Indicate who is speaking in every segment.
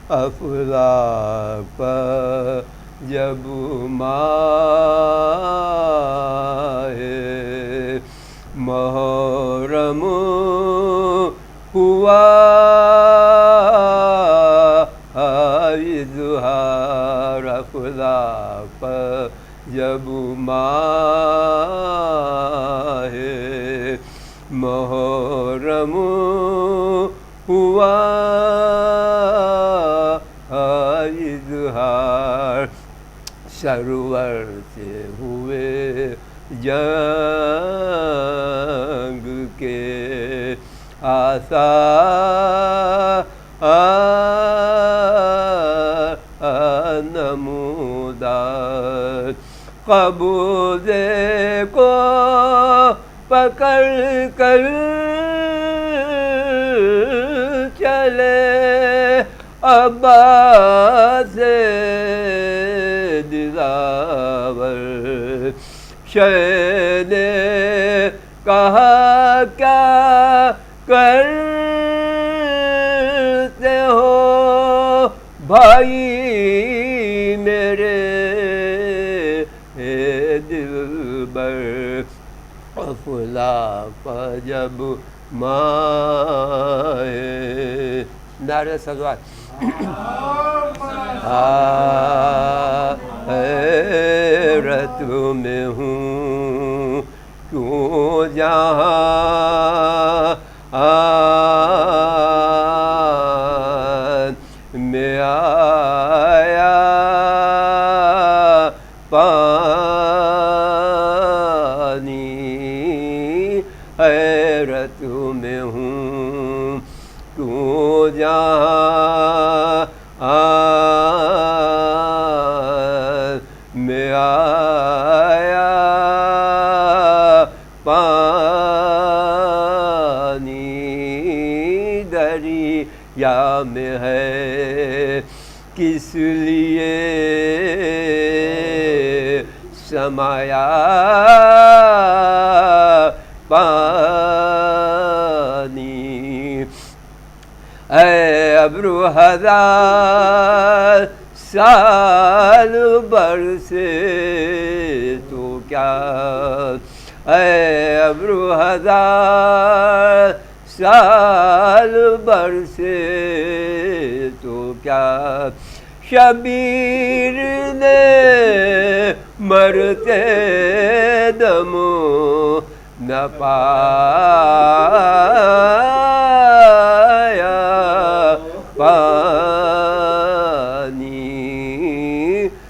Speaker 1: افلاک پر جب ماہ محرم ہوا اظہار، افلاک پر جب ماہ محرم ہوا اظہار، سرور سے ہوئے جنگ کے آثار نمودار، قبضے کو پکڑ کر چلے عباس دلاور، شہ نے کہا کیا کرتے ہو بھائی میرے دلبر، افلاک پر جب ماہ، نعرہ صلوات، حیرت میں ہوں کیوں جہاں میں آیا پانی، حیرت میں ہوں کیوں جہاں میں آیا پانی، دریا میں ہے کس لیے سمایا پانی، اے ابرو ہزار سال برسے تو کیا، اے ابرو ہزار سال برسے تو کیا، شبیر نے مرتے دم نہ پایا پانی،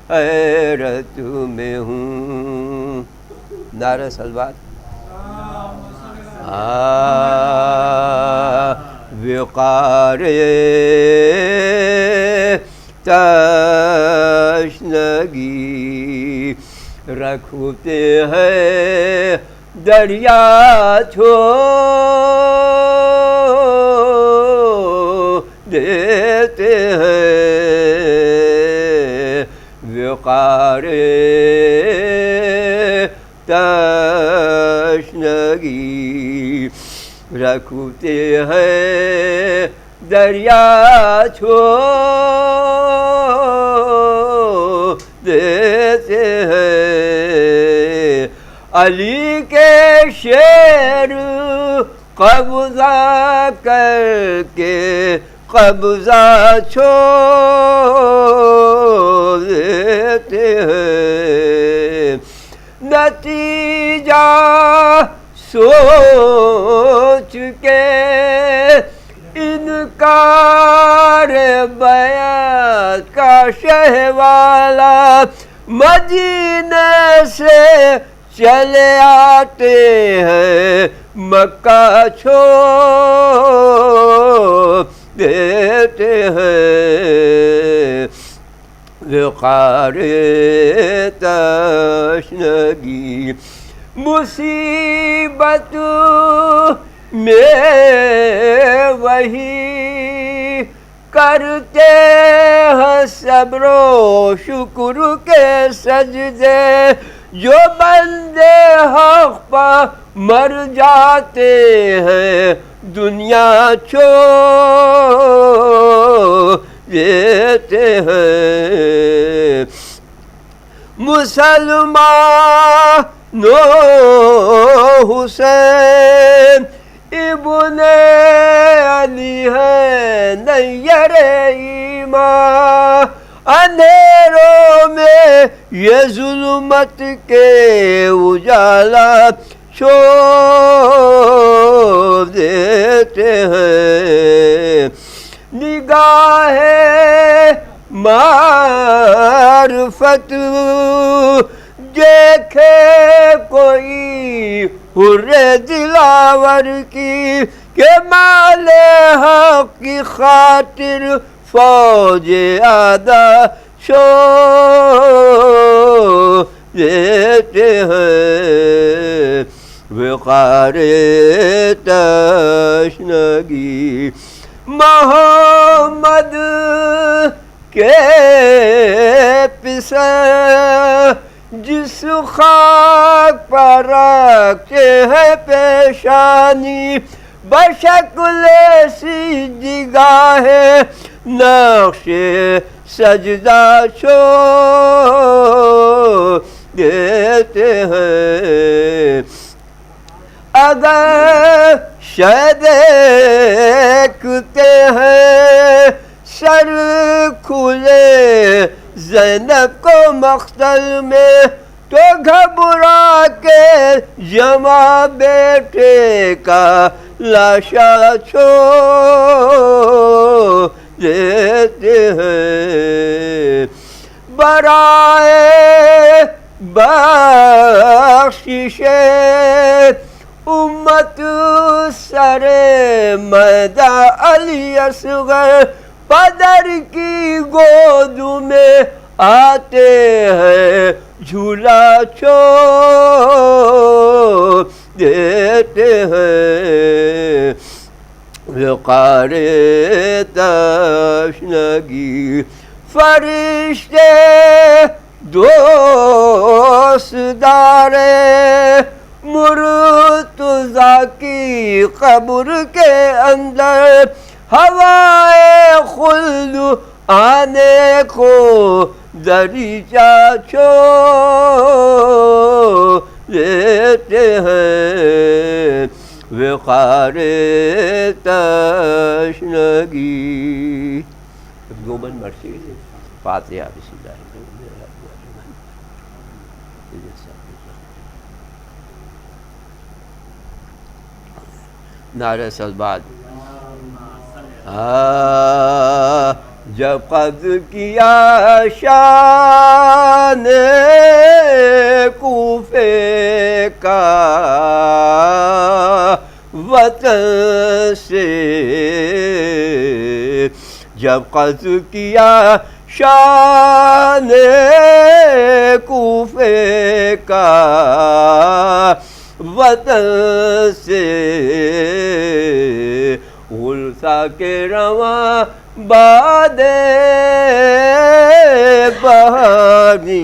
Speaker 1: حیرت میں ہوں، نعرہ صلوات، وقار تشنگی رکھتے ہیں دریا چھوڑ دیتے ہیں، وقار تشنگی رکھتے ہیں دریا چھوڑ دیتے ہیں، علی کے شعر قبضہ کر کے قبضہ چھوڑ دیتے ہیں، نتیجہ سوچ کے انکار بیعت کا شہ والا مدینے سے چلے آتے ہیں، مکہ چھوڑ دیتے ہیں، وقار تشنگی، مصیبت میں وہی کرتے ہیں صبر و شکر کے سجدے، جو بندے حق پر مر جاتے ہیں دنیا چھوڑ دیتے دیتے ہیں مسلمان حسین ابن علی ہے نیر ایمان اندھیروں میں یہ ظلمت کے اجالا چھوڑ دیتے ہیں نگاہ معرفت دیکھے کوئی حر دلاور کی کہ مال حق کی خاطر فوج آدھا چھوڑ دیتے ہیں وقار تشنگی محمد کے پسے جس خاک پر رکھتے ہیں پیشانی بشکل سجدگاہ نقش سجدہ چھوڑ دیتے ہیں اگر شاید دیکھتے ہیں سر کھلے زینب کو مقتل میں تو گھبرا کے جمع بیٹے کا لاشا چھوڑ دیتے ہیں برائے بخشش امت سر میدہ علی اصغر پدر کی گود میں آتے ہیں جھولا چھوڑ دیتے ہیں وقار تشنگی فرشتے دوست دارے مرتضیٰ کی قبر کے اندر ہوائے خلد آنے کو دریچہ چھوڑ دیتے ہیں وقار تشنگی گوبند مرسی فاتحہ بسم اللہ نعرہ صلوات جب قبض کیا شان کوفے کا وطن سے جب قبض کیا شان کوفے کا وطن سے غلسہ کے رواں باد بہانی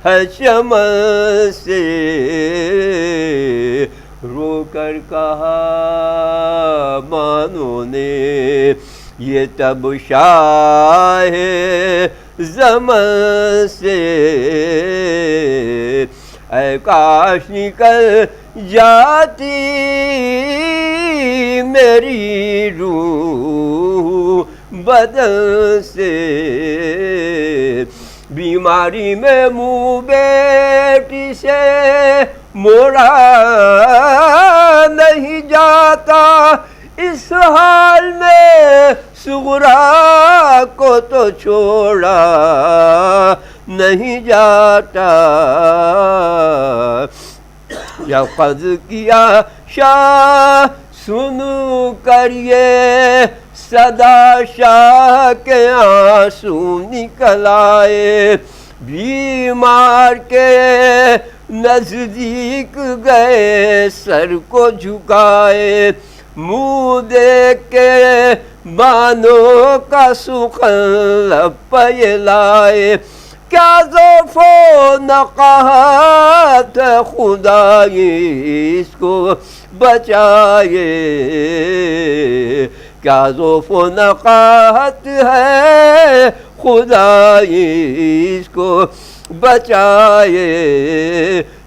Speaker 1: ہے چمن سے رو کر کہا مانو نے یہ تب شاہ زمن سے اے کاش نکل جاتی میری روح بدن سے بیماری میں منہ بیٹی سے موڑا نہیں جاتا اس حال میں صغرا کو تو چھوڑا نہیں جاتا جب قبض کیا شاہ سنو کر یہ صدا شاہ کے آنسو نکل آئے بیمار کے نزدیک گئے سر کو جھکائے منہ دیکھ کے بانوں کا سخن لب پہ لائے کیا ضعف و نقاہت خدائی اس کو بچائے کیا ذوف و نقاہت ہے، خدا اس کو بچائے،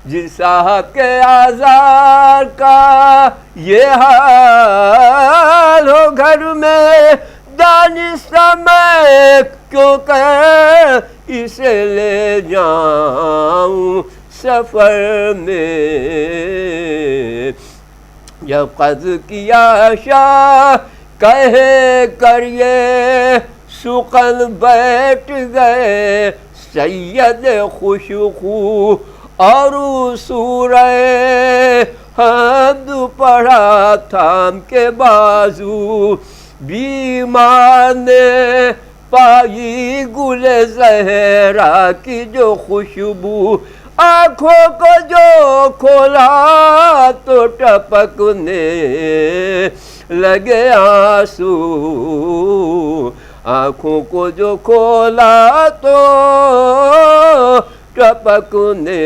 Speaker 1: جس صاحب کے آزار کا یہ حال ہو گھر میں، دانستہ میں کیوں کہ اسے لے جاؤں سفر میں۔ جب قد کیا شاہ کہے کر یہ سخن، بیٹھ گئے سید خوش خو اور سورہ حمد پڑھا تھام کے بازو، بیمار نے پائی گل زہرا کی جو خوشبو، آنکھوں کو جو کھولا تو ٹپکنے لگے آنسو، آنکھوں کو جو کھولا تو ٹپکنے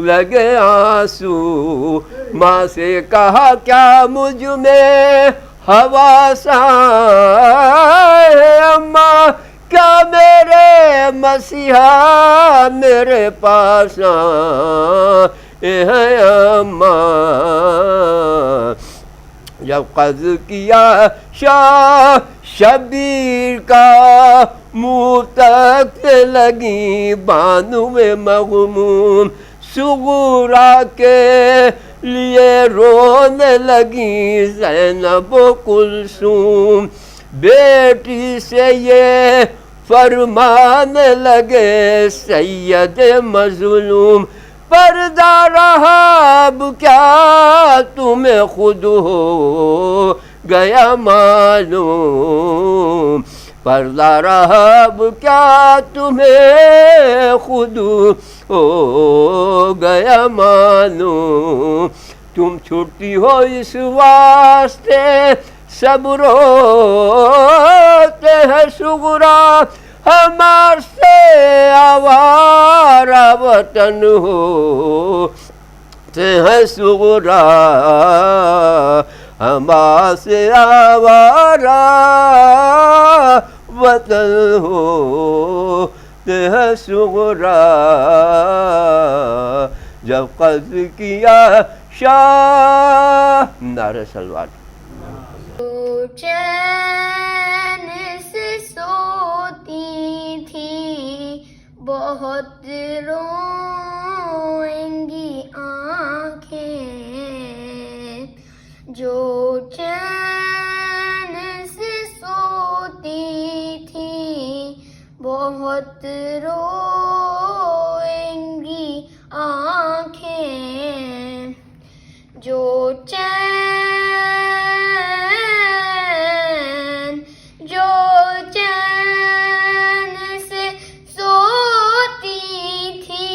Speaker 1: لگے آنسو۔ ماں سے کہا کیا مجھ میں حواس ہے اماں، کیا میرے مسیحا میرے پاس ہے اماں۔ جب قد کیا شاہ شبیر کا منہ تک لگی بانو مغموم، سغرا کے لیے رونے لگی زینب و کلثوم، بیٹی سے یہ فرمانے لگے سید مظلوم، پردہ رہا اب کیا تمہیں خود ہو گیا معلوم، پردہ رہا اب کیا تمہیں خود ہو گیا معلوم، تم چھٹی ہو اس واسطے سب روتے ہیں سغرا، ہمار سے آوارہ وطن ہوتے ہیں سغرا، ہمار سے آوارہ وطن ہوتے ہیں سغرا۔ جب قد کیا شاہ، نعرہ سلوات۔
Speaker 2: چین سے سوتی تھی بہت روئیں گی آنکھیں، جو چین سے سوتی تھی بہت روئیں گی آنکھیں، جو چین سے سوتی تھی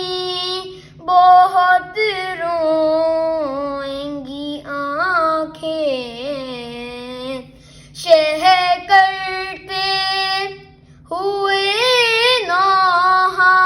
Speaker 2: بہت روئیں گی آنکھیں، شہ کرتے ہوئے نوحہ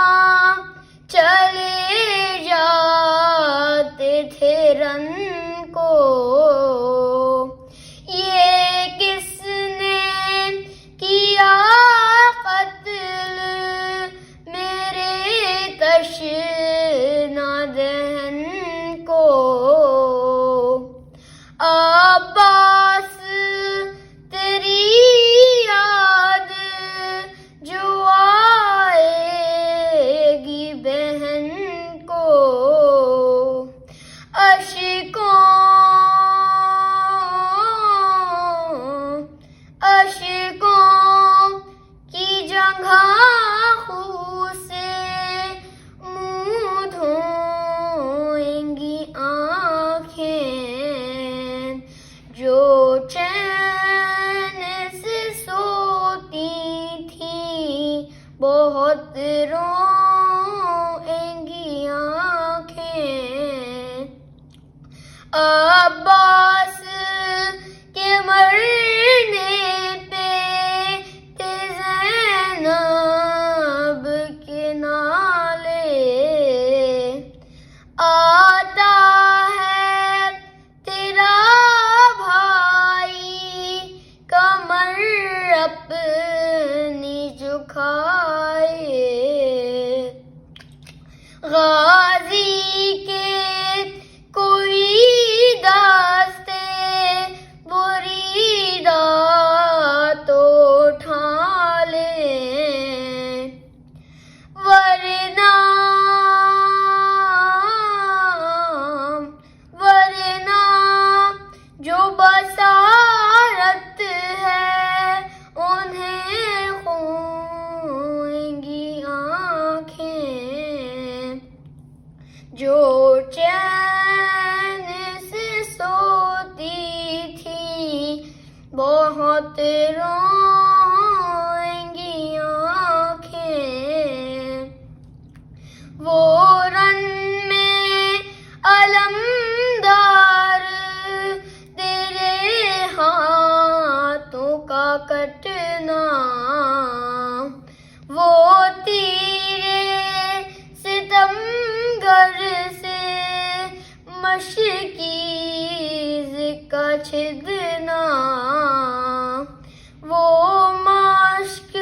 Speaker 2: اپنی جھکائے غازی کے کوئی داستے بریدہ تو اٹھا لیں ورنہ جو بصارت ہے انہیں خونیں گی آنکھیں جو چین سے سوتی تھی بہت روئیں گی آنکھیں وہ رن میں علمدار تیرے ہاتھوں کا کٹنا وہ تیرے ستمگر سے مشکیز کا چھدنا وہ مشک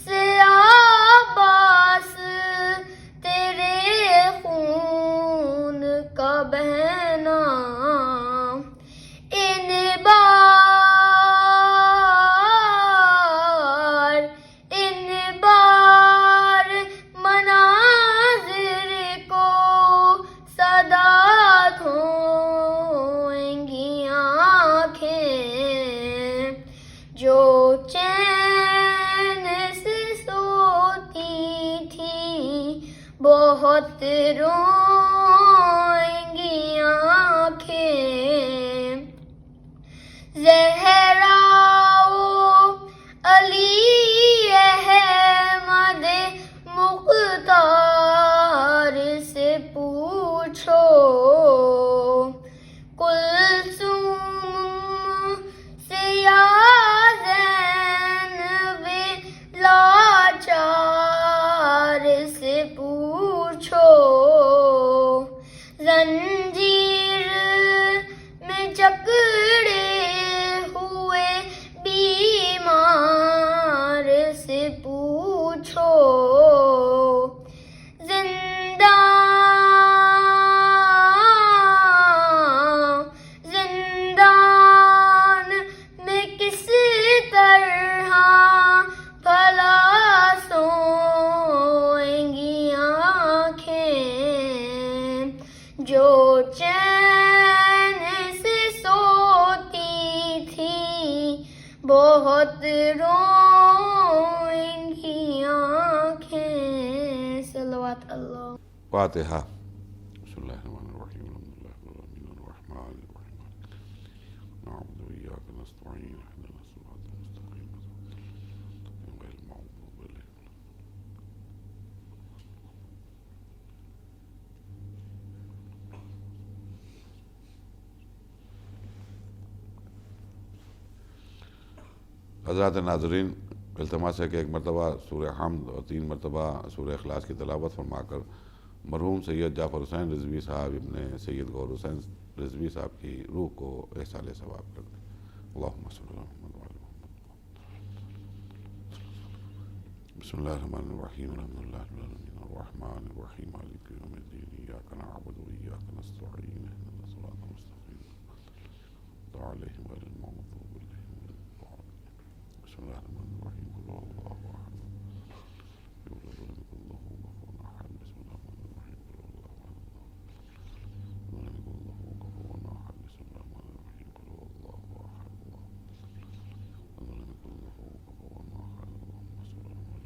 Speaker 2: سے آباس تیرے خون کا بہنا ان بار مناظر کو صدا دھوئیں گی آنکھیں جو چین سے سوتی تھی بہت روئیں گی آنکھیں زہرا علی احمد مختار سے پوچھو کلثوم سے یا زینب لاچار سے پوچھو زنجیر میں جکڑے ہوئے بیمار سے پوچھو زندان میں کس طرح بھلا سوئیں گی آنکھیں جو چین سے سوتی تھی بہت روئیں گی آنکھیں صلوات اللہ
Speaker 3: فاتحہ بسم اللہ الرحمن الرحیم الحمد للہ رب العالمین الرحمن الرحیم نعبد وإیاک نستعین اهدنا الصراط المستقیم غیر المغضوب علیہم حضرات ناظرین التماس ہے کہ ایک مرتبہ سورہ حمد اور 3 مرتبہ سورہ اخلاص کی تلاوت فرما کر مرحوم سید جعفر حسین رضوی صاحب ابن سید غور حسین رضوی صاحب کی روح کو احصال ثواب کر دیں اللہم صلی اللہ علیہ وسلم بسم اللہ الرحمن الرحیم الحمد للہ رب العالمین الرحمن الرحیم مالک یوم الدین ایاک نعبد وإیاک نستعین اهدنا الصراط المستقیم صراط علیہم غیر المغضوب علیہم ولا الضالین بسم اللہ الرحمن الرحیم قل هو اللہ احد یولد ولم یکن له کفوا احد بسم اللہ الرحمن الرحیم قل هو اللہ احد ولم یکن له کفوا احد بسم اللہ الرحمن الرحیم قل هو اللہ احد ولم یکن له کفوا احد اللہم صل علی محمد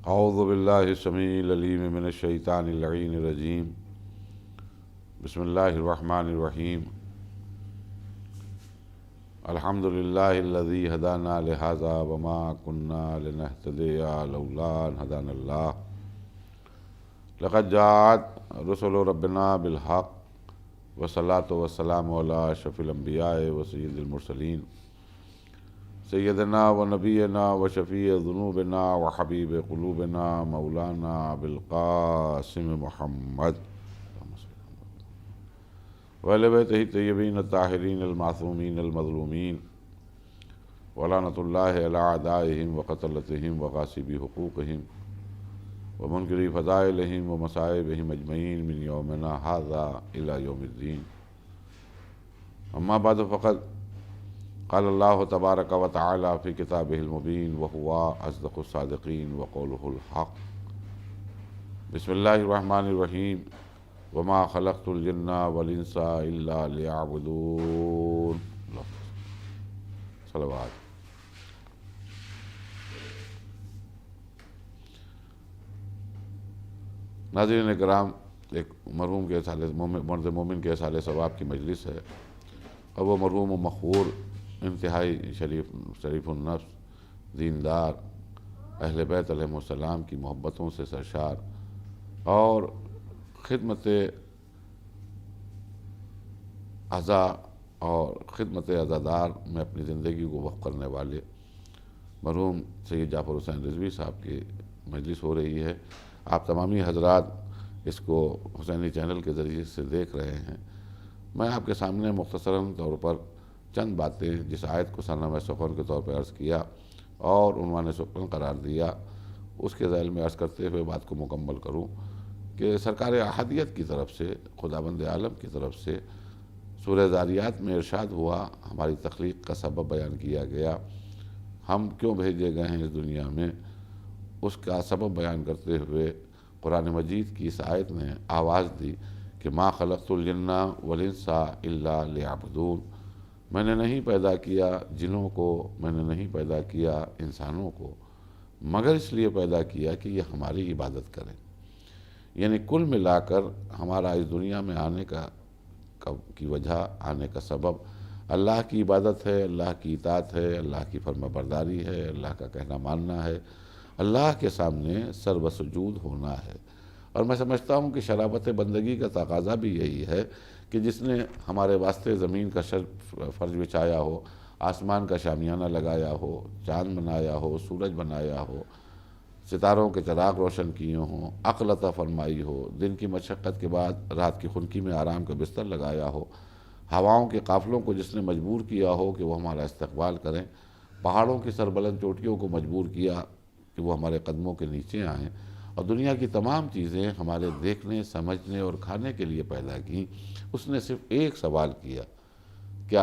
Speaker 3: اعوذ باللہ السمیع العلیم من الشیطان اللعین الرجیم بسم اللہ الرحمن الرحیم الحمد للہ الذی ہدانا لہذا وما کننا لنہتدی لولا ان ہدانا اللہ لقد جاءت رسل ربنا بالحق والصلاة والسلام علی اشرف الانبیاء و سید المرسلین سیدنا و نبینا و شفیع ذنوبنا و حبیب قلوبنا مولانا بالقاسم محمد وآل بیتہ الطیبین الطاہرین المعصومین المظلومین ولعنۃ اللہ علی اعدائہم وقتلتہم وغاصبی حقوقہم ومنکری فضائلہم ومصائبہم اجمعین من یومنا ھذا الی یوم الدین اما بعد فقد قال اللہ تبارک و تعالی فی کتابہ المبین وہو اصدق الصادقین وقولہ الحق بسم اللہ الرحمن الرحیم وما خلقت الجن والانس الا لیعبدون صلوات۔ ناظرین کرام، ایک مرحوم کے مرد مومن کے اصحال ثواب کی مجلس ہے، اور وہ مرحوم و مخور انتہائی شریف النفس، دیندار، اہل بیت علیہ السلام کی محبتوں سے سرشار اور خدمت عزا اور خدمت عزادار میں اپنی زندگی کو وقف کرنے والے مرحوم سید جعفر حسین رضوی صاحب کی مجلس ہو رہی ہے۔ آپ تمامی حضرات اس کو حسینی چینل کے ذریعے سے دیکھ رہے ہیں۔ میں آپ کے سامنے مختصراً طور پر چند باتیں جس آیت کو سرنامہ سخن کے طور پر عرض کیا اور عنوان سخن قرار دیا، اس کے ذیل میں عرض کرتے ہوئے بات کو مکمل کروں کہ سرکار احدیت کی طرف سے، خداوند عالم کی طرف سے سورہ ذاریات میں ارشاد ہوا، ہماری تخلیق کا سبب بیان کیا گیا، ہم کیوں بھیجے گئے ہیں اس دنیا میں، اس کا سبب بیان کرتے ہوئے قرآن مجید کی اس آیت نے آواز دی کہ ما خلقت الجن والانس الا لیعبدون، میں نے نہیں پیدا کیا جنوں کو، میں نے نہیں پیدا کیا انسانوں کو، مگر اس لیے پیدا کیا کہ یہ ہماری عبادت کریں۔ یعنی کل ملا کر ہمارا اس دنیا میں آنے کی وجہ، آنے کا سبب اللہ کی عبادت ہے، اللہ کی اطاعت ہے، اللہ کی فرما برداری ہے، اللہ کا کہنا ماننا ہے، اللہ کے سامنے سر و سجود ہونا ہے۔ اور میں سمجھتا ہوں کہ شرافت بندگی کا تقاضا بھی یہی ہے کہ جس نے ہمارے واسطے زمین کا فرش بچھایا ہو، آسمان کا شامیانہ لگایا ہو، چاند بنایا ہو، سورج بنایا ہو، ستاروں کے چراغ روشن کیے ہوں، عقل عطا فرمائی ہو، دن کی مشقت کے بعد رات کی خنکی میں آرام کا بستر لگایا ہو، ہواؤں کے قافلوں کو جس نے مجبور کیا ہو کہ وہ ہمارا استقبال کریں، پہاڑوں کی سربلند چوٹیوں کو مجبور کیا کہ وہ ہمارے قدموں کے نیچے آئیں، اور دنیا کی تمام چیزیں ہمارے دیکھنے، سمجھنے اور کھانے کے لیے پیدا کی، اس نے صرف ایک سوال کیا کہ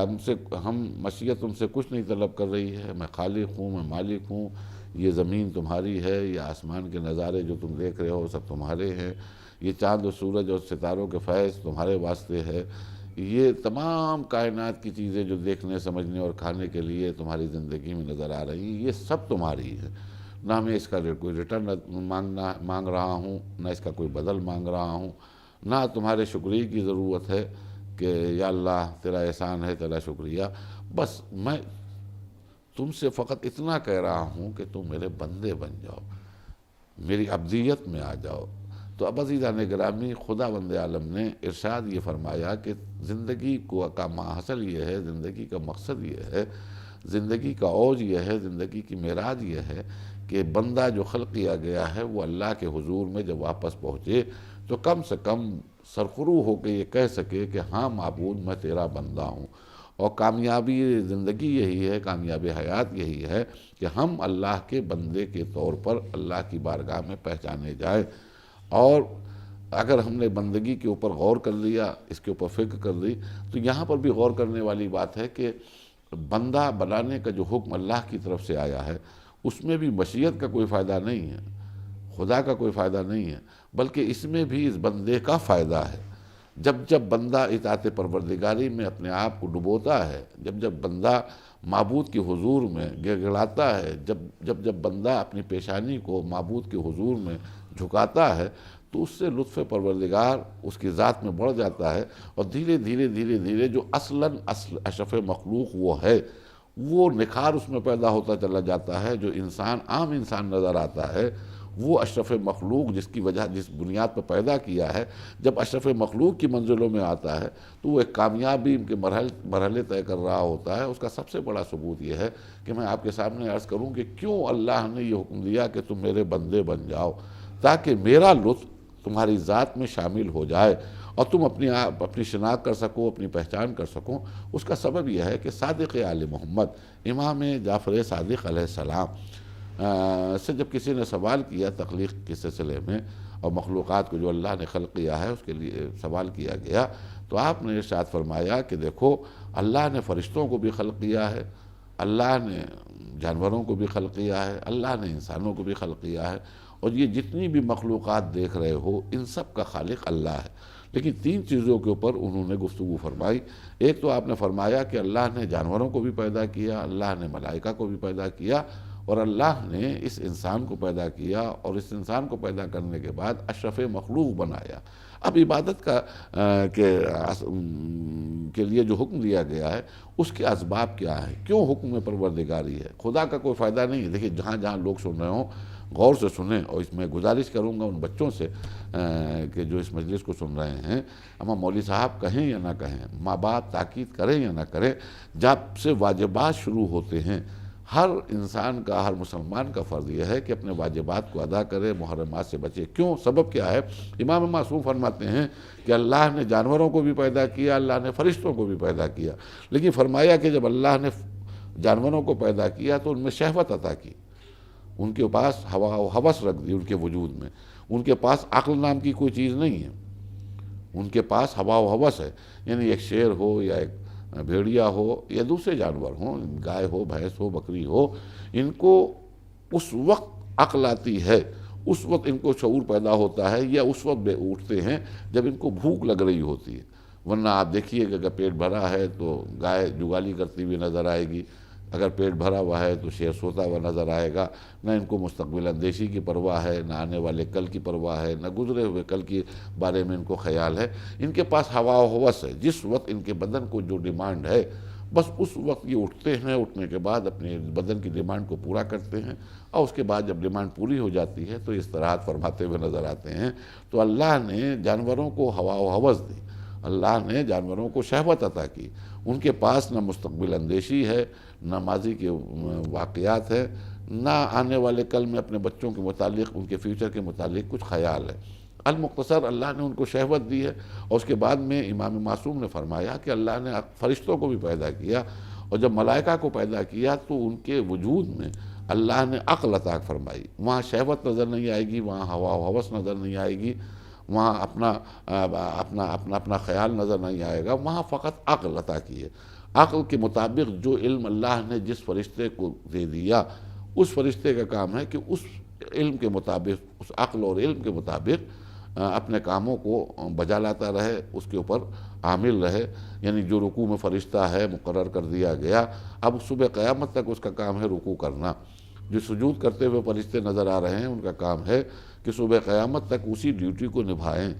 Speaker 3: ہم مشیت تم سے کچھ نہیں طلب کر رہی ہے، میں خالق ہوں، میں مالک ہوں، یہ زمین تمہاری ہے، یہ آسمان کے نظارے جو تم دیکھ رہے ہو سب تمہارے ہیں، یہ چاند و سورج اور ستاروں کے فیض تمہارے واسطے ہے، یہ تمام کائنات کی چیزیں جو دیکھنے، سمجھنے اور کھانے کے لیے تمہاری زندگی میں نظر آ رہی ہیں، یہ سب تمہاری ہے، نہ میں اس کا کوئی ریٹرن مانگ رہا ہوں، نہ اس کا کوئی بدل مانگ رہا ہوں، نہ تمہارے شکریہ کی ضرورت ہے کہ یا اللہ تیرا احسان ہے، تیرا شکریہ، بس میں تم سے فقط اتنا کہہ رہا ہوں کہ تم میرے بندے بن جاؤ، میری عبدیت میں آ جاؤ۔ تو اب عزیزان گرامی، خداوند عالم نے ارشاد یہ فرمایا کہ زندگی کا حاصل یہ ہے، زندگی کا مقصد یہ ہے، زندگی کا اوج یہ ہے، زندگی کی معراج یہ ہے کہ بندہ جو خلق کیا گیا ہے وہ اللہ کے حضور میں جب واپس پہنچے تو کم سے کم سرخرو ہو کے یہ کہہ سکے کہ ہاں معبود میں تیرا بندہ ہوں۔ اور کامیابی زندگی یہی ہے، کامیاب حیات یہی ہے کہ ہم اللہ کے بندے کے طور پر اللہ کی بارگاہ میں پہچانے جائیں۔ اور اگر ہم نے بندگی کے اوپر غور کر لیا، اس کے اوپر فکر کر لی، تو یہاں پر بھی غور کرنے والی بات ہے کہ بندہ بنانے کا جو حکم اللہ کی طرف سے آیا ہے اس میں بھی مشیت کا کوئی فائدہ نہیں ہے، خدا کا کوئی فائدہ نہیں ہے، بلکہ اس میں بھی اس بندے کا فائدہ ہے۔ جب بندہ اطاعت پروردگاری میں اپنے آپ کو ڈبوتا ہے، جب بندہ معبود کے حضور میں گڑگڑاتا ہے، جب بندہ اپنی پیشانی کو معبود کے حضور میں جھکاتا ہے، تو اس سے لطف پروردگار اس کی ذات میں بڑھ جاتا ہے، اور دھیرے دھیرے جو اصل اشرف مخلوق وہ ہے، وہ نکھار اس میں پیدا ہوتا چلا جاتا ہے۔ جو انسان عام انسان نظر آتا ہے وہ اشرف مخلوق جس کی وجہ جس بنیاد پر پیدا کیا ہے، جب اشرف مخلوق کی منزلوں میں آتا ہے تو وہ ایک کامیابی کے مرحلے طے کر رہا ہوتا ہے۔ اس کا سب سے بڑا ثبوت یہ ہے کہ میں آپ کے سامنے عرض کروں کہ کیوں اللہ نے یہ حکم دیا کہ تم میرے بندے بن جاؤ، تاکہ میرا لطف تمہاری ذات میں شامل ہو جائے اور تم اپنی شناخت کر سکو، اپنی پہچان کر سکو۔ اس کا سبب یہ ہے کہ صادق آل محمد امام جعفر صادق علیہ السلام سے جب کسی نے سوال کیا تخلیق کے سلسلے میں اور مخلوقات کو جو اللہ نے خلق کیا ہے اس کے لیے سوال کیا گیا، تو آپ نے ارشاد فرمایا کہ دیکھو اللہ نے فرشتوں کو بھی خلق کیا ہے، اللہ نے جانوروں کو بھی خلق کیا ہے، اللہ نے انسانوں کو بھی خلق کیا ہے، اور یہ جتنی بھی مخلوقات دیکھ رہے ہو ان سب کا خالق اللہ ہے۔ لیکن 3 چیزوں کے اوپر انہوں نے گفتگو فرمائی۔ ایک تو آپ نے فرمایا کہ اللہ نے جانوروں کو بھی پیدا کیا، اللہ نے ملائکہ کو بھی پیدا کیا، اور اللہ نے اس انسان کو پیدا کیا، اور اس انسان کو پیدا کرنے کے بعد اشرف مخلوق بنایا۔ اب عبادت کے لیے جو حکم دیا گیا ہے اس کے اسباب کیا ہیں، کیوں حکم میں پروردگاری ہے؟ خدا کا کوئی فائدہ نہیں ہے۔ دیکھیے جہاں جہاں لوگ سن رہے ہوں غور سے سنیں، اور اس میں گزارش کروں گا ان بچوں سے کہ جو اس مجلس کو سن رہے ہیں، اما مولوی صاحب کہیں یا نہ کہیں، ماں باپ تاکید کریں یا نہ کریں، جب سے واجبات شروع ہوتے ہیں ہر انسان کا، ہر مسلمان کا فرض یہ ہے کہ اپنے واجبات کو ادا کرے، محرمات سے بچے۔ کیوں؟ سبب کیا ہے؟ امام معصوم فرماتے ہیں کہ اللہ نے جانوروں کو بھی پیدا کیا، اللہ نے فرشتوں کو بھی پیدا کیا، لیکن فرمایا کہ جب اللہ نے جانوروں کو پیدا کیا تو ان میں شہوت عطا کی، ان کے پاس ہوا و ہوس رکھ دی ان کے وجود میں، ان کے پاس عقل نام کی کوئی چیز نہیں ہے، ان کے پاس ہوا و ہوس ہے۔ یعنی ایک شیر ہو یا ایک بھیڑیا ہو یا دوسرے جانور ہوں، گائے ہو، بھینس ہو، بکری ہو، ان کو اس وقت عقل آتی ہے، اس وقت ان کو شعور پیدا ہوتا ہے، یا اس وقت بے اٹھتے ہیں جب ان کو بھوک لگ رہی ہوتی ہے۔ ورنہ آپ دیکھیے کہ اگر پیٹ بھرا ہے تو گائے جگالی کرتی ہوئی نظر آئے گی، اگر پیٹ بھرا ہوا ہے تو شیر سوتا ہوا نظر آئے گا۔ نہ ان کو مستقبل اندیشی کی پرواہ ہے، نہ آنے والے کل کی پرواہ ہے، نہ گزرے ہوئے کل کے بارے میں ان کو خیال ہے۔ ان کے پاس ہوا و ہوس ہے، جس وقت ان کے بدن کو جو ڈیمانڈ ہے بس اس وقت یہ اٹھتے ہیں، اٹھنے کے بعد اپنے بدن کی ڈیمانڈ کو پورا کرتے ہیں، اور اس کے بعد جب ڈیمانڈ پوری ہو جاتی ہے تو استراحت فرماتے ہوئے نظر آتے ہیں۔ تو اللہ نے جانوروں کو ہوا و ہوس دی، اللہ نے جانوروں کو شہوت عطا کی۔ ان کے پاس نہ مستقبل اندیشی ہے، نہ ماضی کے واقعات ہے، نہ آنے والے کل میں اپنے بچوں کے متعلق، ان کے فیوچر کے متعلق کچھ خیال ہے۔ المختصر اللہ نے ان کو شہوت دی ہے، اور اس کے بعد میں امام معصوم نے فرمایا کہ اللہ نے فرشتوں کو بھی پیدا کیا، اور جب ملائکہ کو پیدا کیا تو ان کے وجود میں اللہ نے عقل عطا فرمائی۔ وہاں شہوت نظر نہیں آئے گی، وہاں ہوا و ہوس نظر نہیں آئے گی، وہاں اپنا خیال نظر نہیں آئے گا، وہاں فقط عقل عطا کی ہے۔ عقل کے مطابق جو علم اللہ نے جس فرشتے کو دے دیا، اس فرشتے کا کام ہے کہ اس علم کے مطابق، اس عقل اور علم کے مطابق اپنے کاموں کو بجا لاتا رہے، اس کے اوپر عامل رہے۔ یعنی جو رکوع میں فرشتہ ہے مقرر کر دیا گیا، اب صبح قیامت تک اس کا کام ہے رکوع کرنا۔ جو سجود کرتے ہوئے فرشتے نظر آ رہے ہیں ان کا کام ہے کہ صبح قیامت تک اسی ڈیوٹی کو نبھائیں۔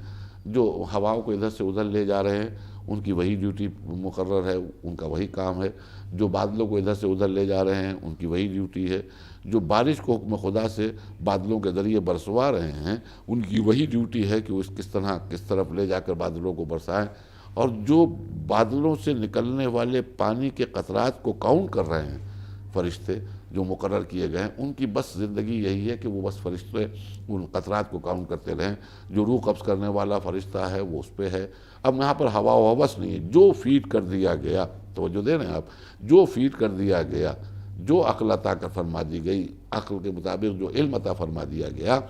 Speaker 3: جو ہواؤں کو ادھر سے ادھر لے جا رہے ہیں ان کی وہی ڈیوٹی مقرر ہے، ان کا وہی کام ہے۔ جو بادلوں کو ادھر سے ادھر لے جا رہے ہیں ان کی وہی ڈیوٹی ہے۔ جو بارش کو حکم خدا سے بادلوں کے ذریعے برسوا رہے ہیں ان کی وہی ڈیوٹی ہے کہ وہ کس طرف لے جا کر بادلوں کو برسائیں۔ اور جو بادلوں سے نکلنے والے پانی کے قطرات کو کاؤنٹ کر رہے ہیں فرشتے جو مقرر کیے گئے ہیں، ان کی بس زندگی یہی ہے کہ وہ بس فرشتے ان قطرات کو کاؤنٹ کرتے رہیں۔ جو روح قبض کرنے والا فرشتہ ہے وہ اس پہ ہے۔ اب یہاں پر ہوا و ہوس نہیں ہے، جو فیڈ کر دیا گیا، توجہ دے رہے ہیں آپ، جو فیڈ کر دیا گیا، جو عقل عطا کر فرما دی گئی، عقل کے مطابق جو علم عطا فرما دیا گیا،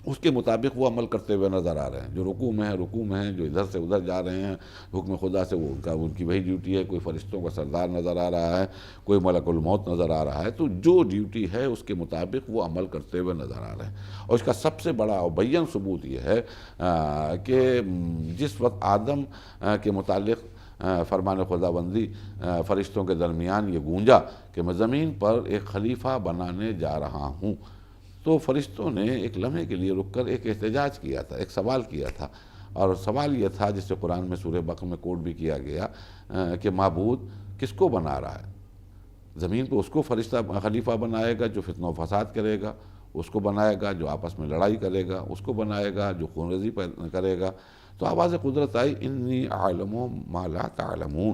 Speaker 3: اس کے مطابق وہ عمل کرتے ہوئے نظر آ رہے ہیں۔ جو رکوع میں ہیں رکوع میں ہیں، جو ادھر سے ادھر جا رہے ہیں حکم خدا سے، وہ ان کی وہی ڈیوٹی ہے۔ کوئی فرشتوں کا سردار نظر آ رہا ہے، کوئی ملک الموت نظر آ رہا ہے، تو جو ڈیوٹی ہے اس کے مطابق وہ عمل کرتے ہوئے نظر آ رہے ہیں۔ اور اس کا سب سے بڑا اور بیان ثبوت یہ ہے کہ جس وقت آدم کے متعلق فرمان خداوندی فرشتوں کے درمیان یہ گونجا کہ میں زمین پر ایک خلیفہ بنانے جا رہا ہوں، تو فرشتوں نے ایک لمحے کے لیے رک کر ایک احتجاج کیا تھا، ایک سوال کیا تھا، اور سوال یہ تھا جسے قرآن میں سورہ بقرہ میں کوٹ بھی کیا گیا کہ معبود کس کو بنا رہا ہے؟ زمین پہ اس کو فرشتہ خلیفہ بنائے گا جو فتنہ و فساد کرے گا، اس کو بنائے گا، جو آپس میں لڑائی کرے گا اس کو بنائے گا، جو خون ریزی کرے گا۔ تو آواز قدرت آئی، انی اعلم ما لا تعلمون،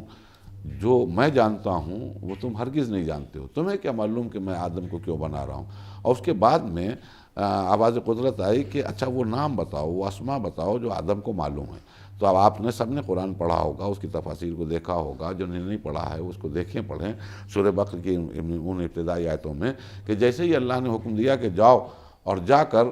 Speaker 3: جو میں جانتا ہوں وہ تم ہرگز نہیں جانتے ہو، تمہیں کیا معلوم کہ میں آدم کو کیوں بنا رہا ہوں۔ اور اس کے بعد میں آواز قدرت آئی کہ اچھا وہ نام بتاؤ، وہ اسماء بتاؤ جو آدم کو معلوم ہے۔ تو اب آپ نے سب نے قرآن پڑھا ہوگا، اس کی تفاسیر کو دیکھا ہوگا، جو نے نہیں پڑھا ہے اس کو دیکھیں پڑھیں سورہ بقرہ کی ان ابتدائی آیتوں میں، کہ جیسے ہی اللہ نے حکم دیا کہ جاؤ اور جا کر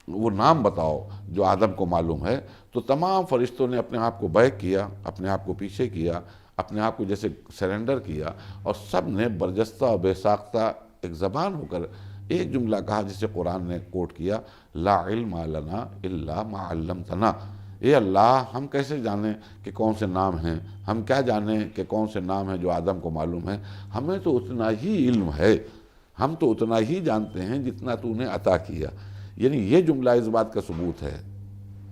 Speaker 3: وہ نام بتاؤ جو آدم کو معلوم ہے، تو تمام فرشتوں نے اپنے آپ کو بیک کیا، اپنے آپ کو پیچھے کیا، اپنے آپ کو جیسے سرنڈر کیا، اور سب نے برجستہ اور بے ساختہ ایک زبان ہو کر ایک جملہ کہا جسے قرآن نے کوٹ کیا، لا علم لنا الا ما علمتنا۔ اے اللہ، ہم کیسے جانیں کہ کون سے نام ہیں، ہم کیا جانیں کہ کون سے نام ہیں جو آدم کو معلوم ہے، ہمیں تو اتنا ہی علم ہے، ہم تو اتنا ہی جانتے ہیں جتنا تو نے عطا کیا۔ یعنی یہ جملہ اس بات کا ثبوت ہے،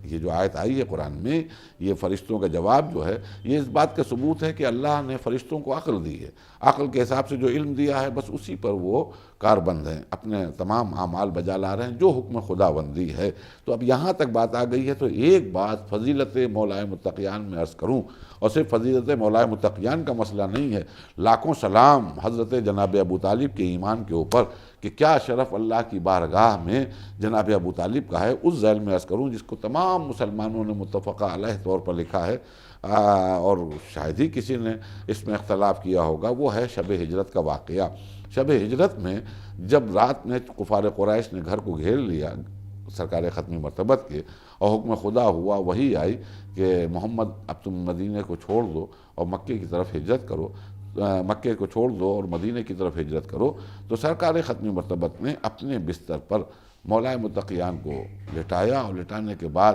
Speaker 3: یہ جو آیت آئی ہے قرآن میں، یہ فرشتوں کا جواب جو ہے، یہ اس بات کا ثبوت ہے کہ اللہ نے فرشتوں کو عقل دی ہے، عقل کے حساب سے جو علم دیا ہے بس اسی پر وہ کاربند ہیں، اپنے تمام اعمال بجا لا رہے ہیں جو حکم خدا بندی ہے۔ تو اب یہاں تک بات آ گئی ہے تو ایک بات فضیلت مولائے متقیان میں عرض کروں، اور صرف فضیلت مولائے متقیان کا مسئلہ نہیں ہے، لاکھوں سلام حضرت جناب ابو طالب کے ایمان کے اوپر کہ کیا شرف اللہ کی بارگاہ میں جناب ابو طالب کا ہے۔ اس ذیل میں عرض کروں جس کو تمام مسلمانوں نے متفقہ علیہ طور پر لکھا ہے، اور شاید ہی کسی نے اس میں اختلاف کیا ہوگا، وہ ہے شب ہجرت کا واقعہ۔ شب ہجرت میں جب رات میں کفار قریش نے گھر کو گھیر لیا سرکار ختمی مرتبت کے، اور حکم خدا ہوا، وہی آئی کہ محمد اب تم مدینے کو چھوڑ دو اور مکے کی طرف ہجرت کرو، مکے کو چھوڑ دو اور مدینے کی طرف ہجرت کرو، تو سرکار ختمی مرتبت نے اپنے بستر پر مولائے متقیان کو لٹایا، اور لٹانے کے بعد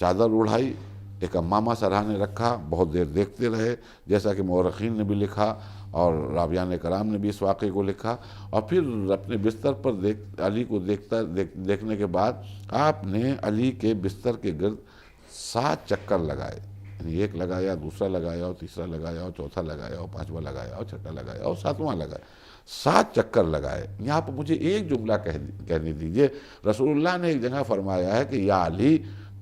Speaker 3: چادر اڑائی، ایک امامہ سرہانے رکھا، بہت دیر دیکھتے رہے، جیسا کہ مورخین نے بھی لکھا اور راویان کرام نے بھی اس واقعے کو لکھا، اور پھر اپنے بستر پر علی کو دیکھنے کے بعد آپ نے علی کے بستر کے گرد 7 چکر لگائے، یعنی ایک لگایا، دوسرا لگایا، اور تیسرا لگایا، اور چوتھا لگایا، اور پانچواں لگایا، اور چھٹا لگایا، اور ساتواں لگایا، 7 چکر لگائے۔ یہاں پر مجھے ایک جملہ کہنے دیجئے، رسول اللہ نے ایک جگہ فرمایا ہے کہ یا علی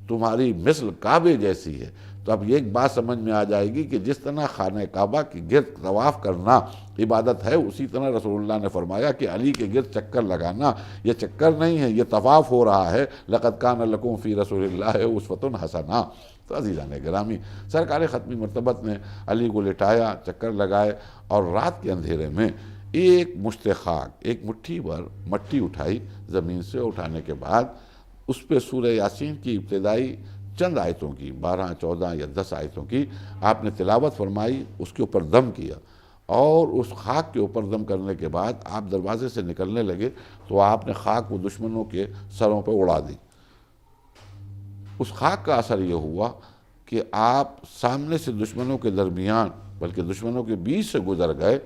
Speaker 3: تمہاری مثل کعبے جیسی ہے، تو اب یہ ایک بات سمجھ میں آ جائے گی کہ جس طرح خانہ کعبہ کی گرد طواف کرنا عبادت ہے، اسی طرح رسول اللہ نے فرمایا کہ علی کے گرد چکر لگانا یہ چکر نہیں ہے، یہ طواف ہو رہا ہے۔ لقد کان لکم فی رسول اللہ اسوۃ حسنہ۔ تو عزیزان گرامی، سرکار ختمی مرتبت نے علی کو لٹایا، چکر لگائے، اور رات کے اندھیرے میں ایک مشت خاک، ایک مٹھی بھر مٹی اٹھائی زمین سے، اٹھانے کے بعد اس پہ سورہ یاسین کی ابتدائی چند آیتوں کی 12 14 یا 10 آیتوں کی آپ نے تلاوت فرمائی، اس کے اوپر دم کیا، اور اس خاک کے اوپر دم کرنے کے بعد آپ دروازے سے نکلنے لگے تو آپ نے خاک وہ دشمنوں کے سروں پہ اڑا دی۔ اس خاک کا اثر یہ ہوا کہ آپ سامنے سے دشمنوں کے درمیان بلکہ دشمنوں کے بیچ سے گزر گئے،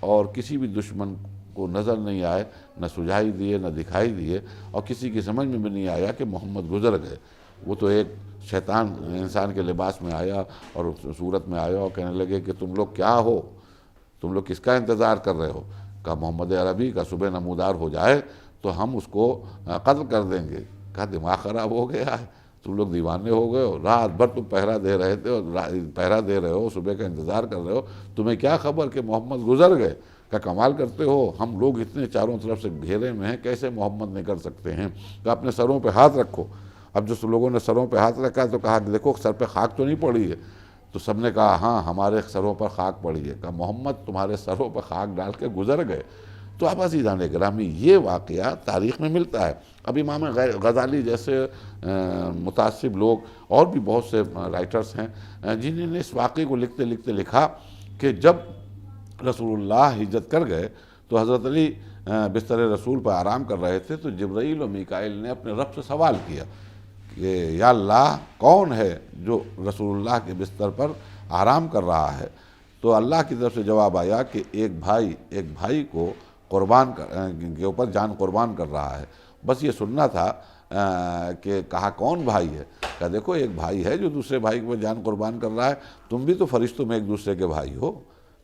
Speaker 3: اور کسی بھی دشمن کو نظر نہیں آئے، نہ سجھائی دیے نہ دکھائی دیے، اور کسی کی سمجھ میں بھی نہیں آیا کہ محمد گزر گئے۔ وہ تو ایک شیطان انسان کے لباس میں آیا اور صورت میں آیا اور کہنے لگے کہ تم لوگ کیا ہو، تم لوگ کس کا انتظار کر رہے ہو؟ کہا محمد عربی کا صبح نمودار ہو جائے تو ہم اس کو قتل کر دیں گے۔ کہا دماغ خراب ہو گیا ہے، تم لوگ دیوانے ہو گئے ہو، رات بھر تم پہرا دے رہے تھے اور پہرا دے رہے ہو، صبح کا انتظار کر رہے ہو، تمہیں کیا خبر کہ محمد گزر گئے؟ کہ کمال کرتے ہو، ہم لوگ اتنے چاروں طرف سے گھیرے میں ہیں، کیسے محمد نکل سکتے ہیں؟ کہ اپنے سروں پہ ہاتھ رکھو۔ اب جو لوگوں نے سروں پہ ہاتھ رکھا تو کہا کہ دیکھو سر پہ خاک تو نہیں پڑی ہے؟ تو سب نے کہا ہاں ہمارے سروں پر خاک پڑی ہے۔ کہا محمد تمہارے سروں پر خاک ڈال کے گزر گئے۔ تو اب عزیزان گرامی، یہ واقعہ تاریخ میں ملتا ہے۔ اب امام غزالی جیسے متعصب لوگ اور بھی بہت سے رائٹرز ہیں جنہوں نے اس واقعے کو لکھتے لکھتے لکھا کہ جب رسول اللہ ہجرت کر گئے تو حضرت علی بستر رسول پر آرام کر رہے تھے، تو جبرائیل و میکائیل نے اپنے رب سے سوال کیا کہ یا اللہ کون ہے جو رسول اللہ کے بستر پر آرام کر رہا ہے؟ تو اللہ کی طرف سے جواب آیا کہ ایک بھائی کو قربان کے اوپر جان قربان کر رہا ہے۔ بس یہ سننا تھا کہ کہا کون بھائی ہے؟ کہا دیکھو ایک بھائی ہے جو دوسرے بھائی کو جان قربان کر رہا ہے، تم بھی تو فرشتوں میں ایک دوسرے کے بھائی ہو،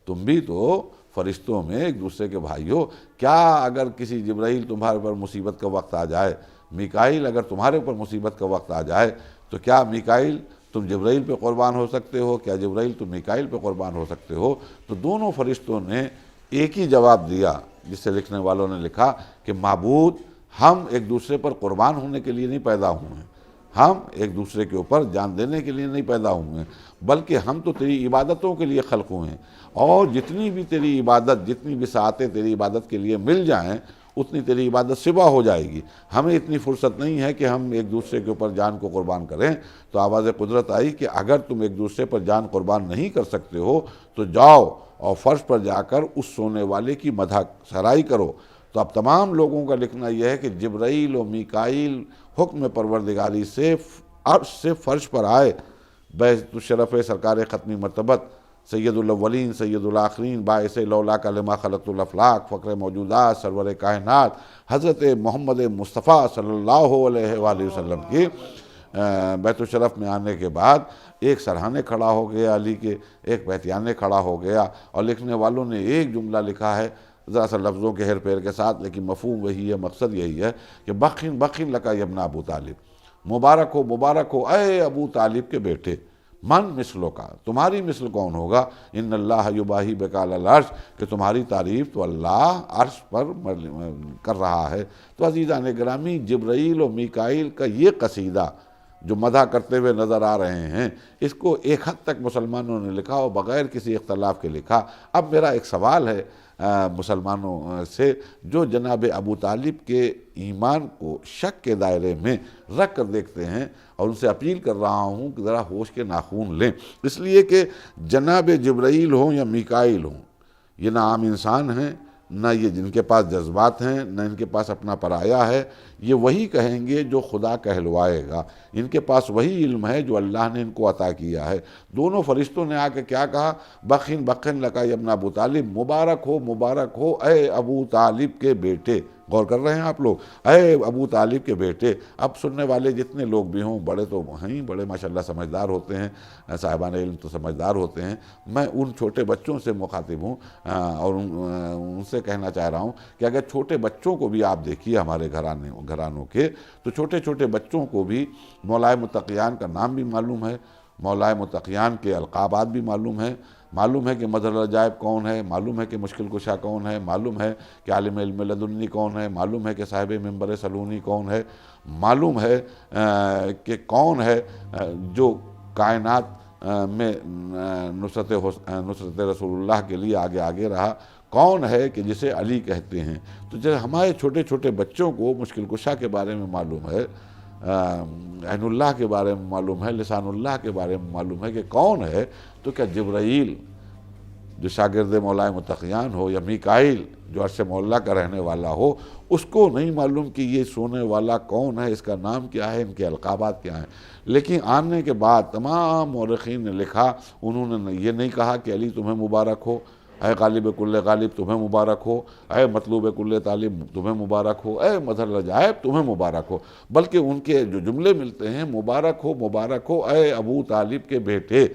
Speaker 3: تم بھی تو فرشتوں میں ایک دوسرے کے بھائی ہو. کیا اگر کسی جبرائیل تمہارے پر مصیبت کا وقت آ جائے، میکائیل اگر تمہارے اوپر مصیبت کا وقت آ جائے، تو کیا میکائیل تم جبرائیل پہ قربان ہو سکتے ہو؟ کیا جبرائیل تم میکائیل پہ قربان ہو سکتے ہو؟ تو دونوں فرشتوں نے ایک ہی جواب دیا، جس سے لکھنے والوں نے لکھا کہ معبود، ہم ایک دوسرے پر قربان ہونے کے لیے نہیں پیدا ہوئے ہیں، ہم ایک دوسرے کے اوپر جان دینے کے لیے نہیں پیدا ہوئے ہیں، بلکہ ہم تو تیری عبادتوں کے لیے خلق ہوئے ہیں، اور جتنی بھی تیری عبادت، جتنی بھی ساعتیں تیری عبادت کے لیے مل جائیں، اتنی تیری عبادت سوا ہو جائے گی. ہمیں اتنی فرصت نہیں ہے کہ ہم ایک دوسرے کے اوپر جان کو قربان کریں. تو آواز قدرت آئی کہ اگر تم ایک دوسرے پر جان قربان نہیں کر سکتے ہو تو جاؤ اور فرش پر جا کر اس سونے والے کی مدح سرائی کرو. تو اب تمام لوگوں کا لکھنا یہ ہے کہ جبرائیل و میکائیل حکم پروردگاری سے عرش سے فرش پر آئے. بیت الشرف سرکار ختمی مرتبت سید الاولین سید الآخرین باعث لولا لما خلقت الافلاق فخر موجودات سرور کائنات حضرت محمد مصطفیٰ صلی اللہ علیہ وآلہ وسلم کی بیت الشرف میں آنے کے بعد ایک سرہانے کھڑا ہو گیا علی کے، ایک بیتیانے کھڑا ہو گیا، اور لکھنے والوں نے ایک جملہ لکھا ہے ذرا سا لفظوں کے ہیر پیر کے ساتھ، لیکن مفہوم وہی ہے، مقصد یہی ہے کہ بخن بخن لکا یا ابن ابو طالب، مبارک ہو اے ابو طالب کے بیٹے، من مثلوں کا، تمہاری مثل کون ہوگا، ان اللہ یباہی بک علی العرش، کہ تمہاری تعریف تو اللہ عرش پر کر رہا ہے. تو عزیزان گرامی، جبرائیل و میکائیل کا یہ قصیدہ جو مدح کرتے ہوئے نظر آ رہے ہیں، اس کو ایک حد تک مسلمانوں نے لکھا اور بغیر کسی اختلاف کے لکھا. اب میرا ایک سوال ہے مسلمانوں سے، جو جناب ابو طالب کے ایمان کو شک کے دائرے میں رکھ کر دیکھتے ہیں، اور ان سے اپیل کر رہا ہوں کہ ذرا ہوش کے ناخون لیں، اس لیے کہ جناب جبرائیل ہوں یا میکائیل ہوں، یہ نہ عام انسان ہیں، نہ یہ جن کے پاس جذبات ہیں، نہ ان کے پاس اپنا پرایا ہے. یہ وہی کہیں گے جو خدا کہلوائے گا. ان کے پاس وہی علم ہے جو اللہ نے ان کو عطا کیا ہے. دونوں فرشتوں نے آ کے کیا کہا، بخن بخن لکا یا ابن ابو طالب، مبارک ہو اے ابو طالب کے بیٹے. غور کر رہے ہیں آپ لوگ، اے ابو طالب کے بیٹے. اب سننے والے جتنے لوگ بھی ہوں، بڑے تو ہیں، بڑے ماشاءاللہ سمجھدار ہوتے ہیں، صاحبان علم تو سمجھدار ہوتے ہیں. میں ان چھوٹے بچوں سے مخاطب ہوں اور ان سے کہنا چاہ رہا ہوں کہ اگر چھوٹے بچوں کو بھی آپ دیکھیے ہمارے گھرانوں کے، تو چھوٹے چھوٹے بچوں کو بھی مولائے متقیان کا نام بھی معلوم ہے، مولائے متقیان کے القابات بھی معلوم ہے کہ مظہر العجائب کون ہے، معلوم ہے کہ مشکل کشا کون ہے، معلوم ہے کہ عالم علم لدنی کون ہے، معلوم ہے کہ صاحب منبر سلونی کون ہے، معلوم ہے کہ کون ہے جو کائنات میں نصرت رسول اللہ کے لیے آگے رہا، کون ہے کہ جسے علی کہتے ہیں. تو جب ہمارے چھوٹے چھوٹے بچوں کو مشکل کشا کے بارے میں معلوم ہے، عین اللہ کے بارے میں معلوم ہے، لسان اللہ کے بارے میں معلوم ہے کہ کون ہے، تو کیا جبرائیل جو شاگرد مولائے متقیان ہو، یا میکائیل جو عرش مولا کا رہنے والا ہو، اس کو نہیں معلوم کہ یہ سونے والا کون ہے، اس کا نام کیا ہے، ان کے القابات کیا ہیں. لیکن آنے کے بعد تمام مورخین نے لکھا، انہوں نے یہ نہیں کہا کہ علی تمہیں مبارک ہو، اے غالب کل غالب تمہیں مبارک ہو، اے مطلوب کل طالب تمہیں مبارک ہو، اے مظہر العجائب تمہیں مبارک ہو، بلکہ ان کے جو جملے ملتے ہیں، مبارک ہو اے ابو طالب کے بیٹے.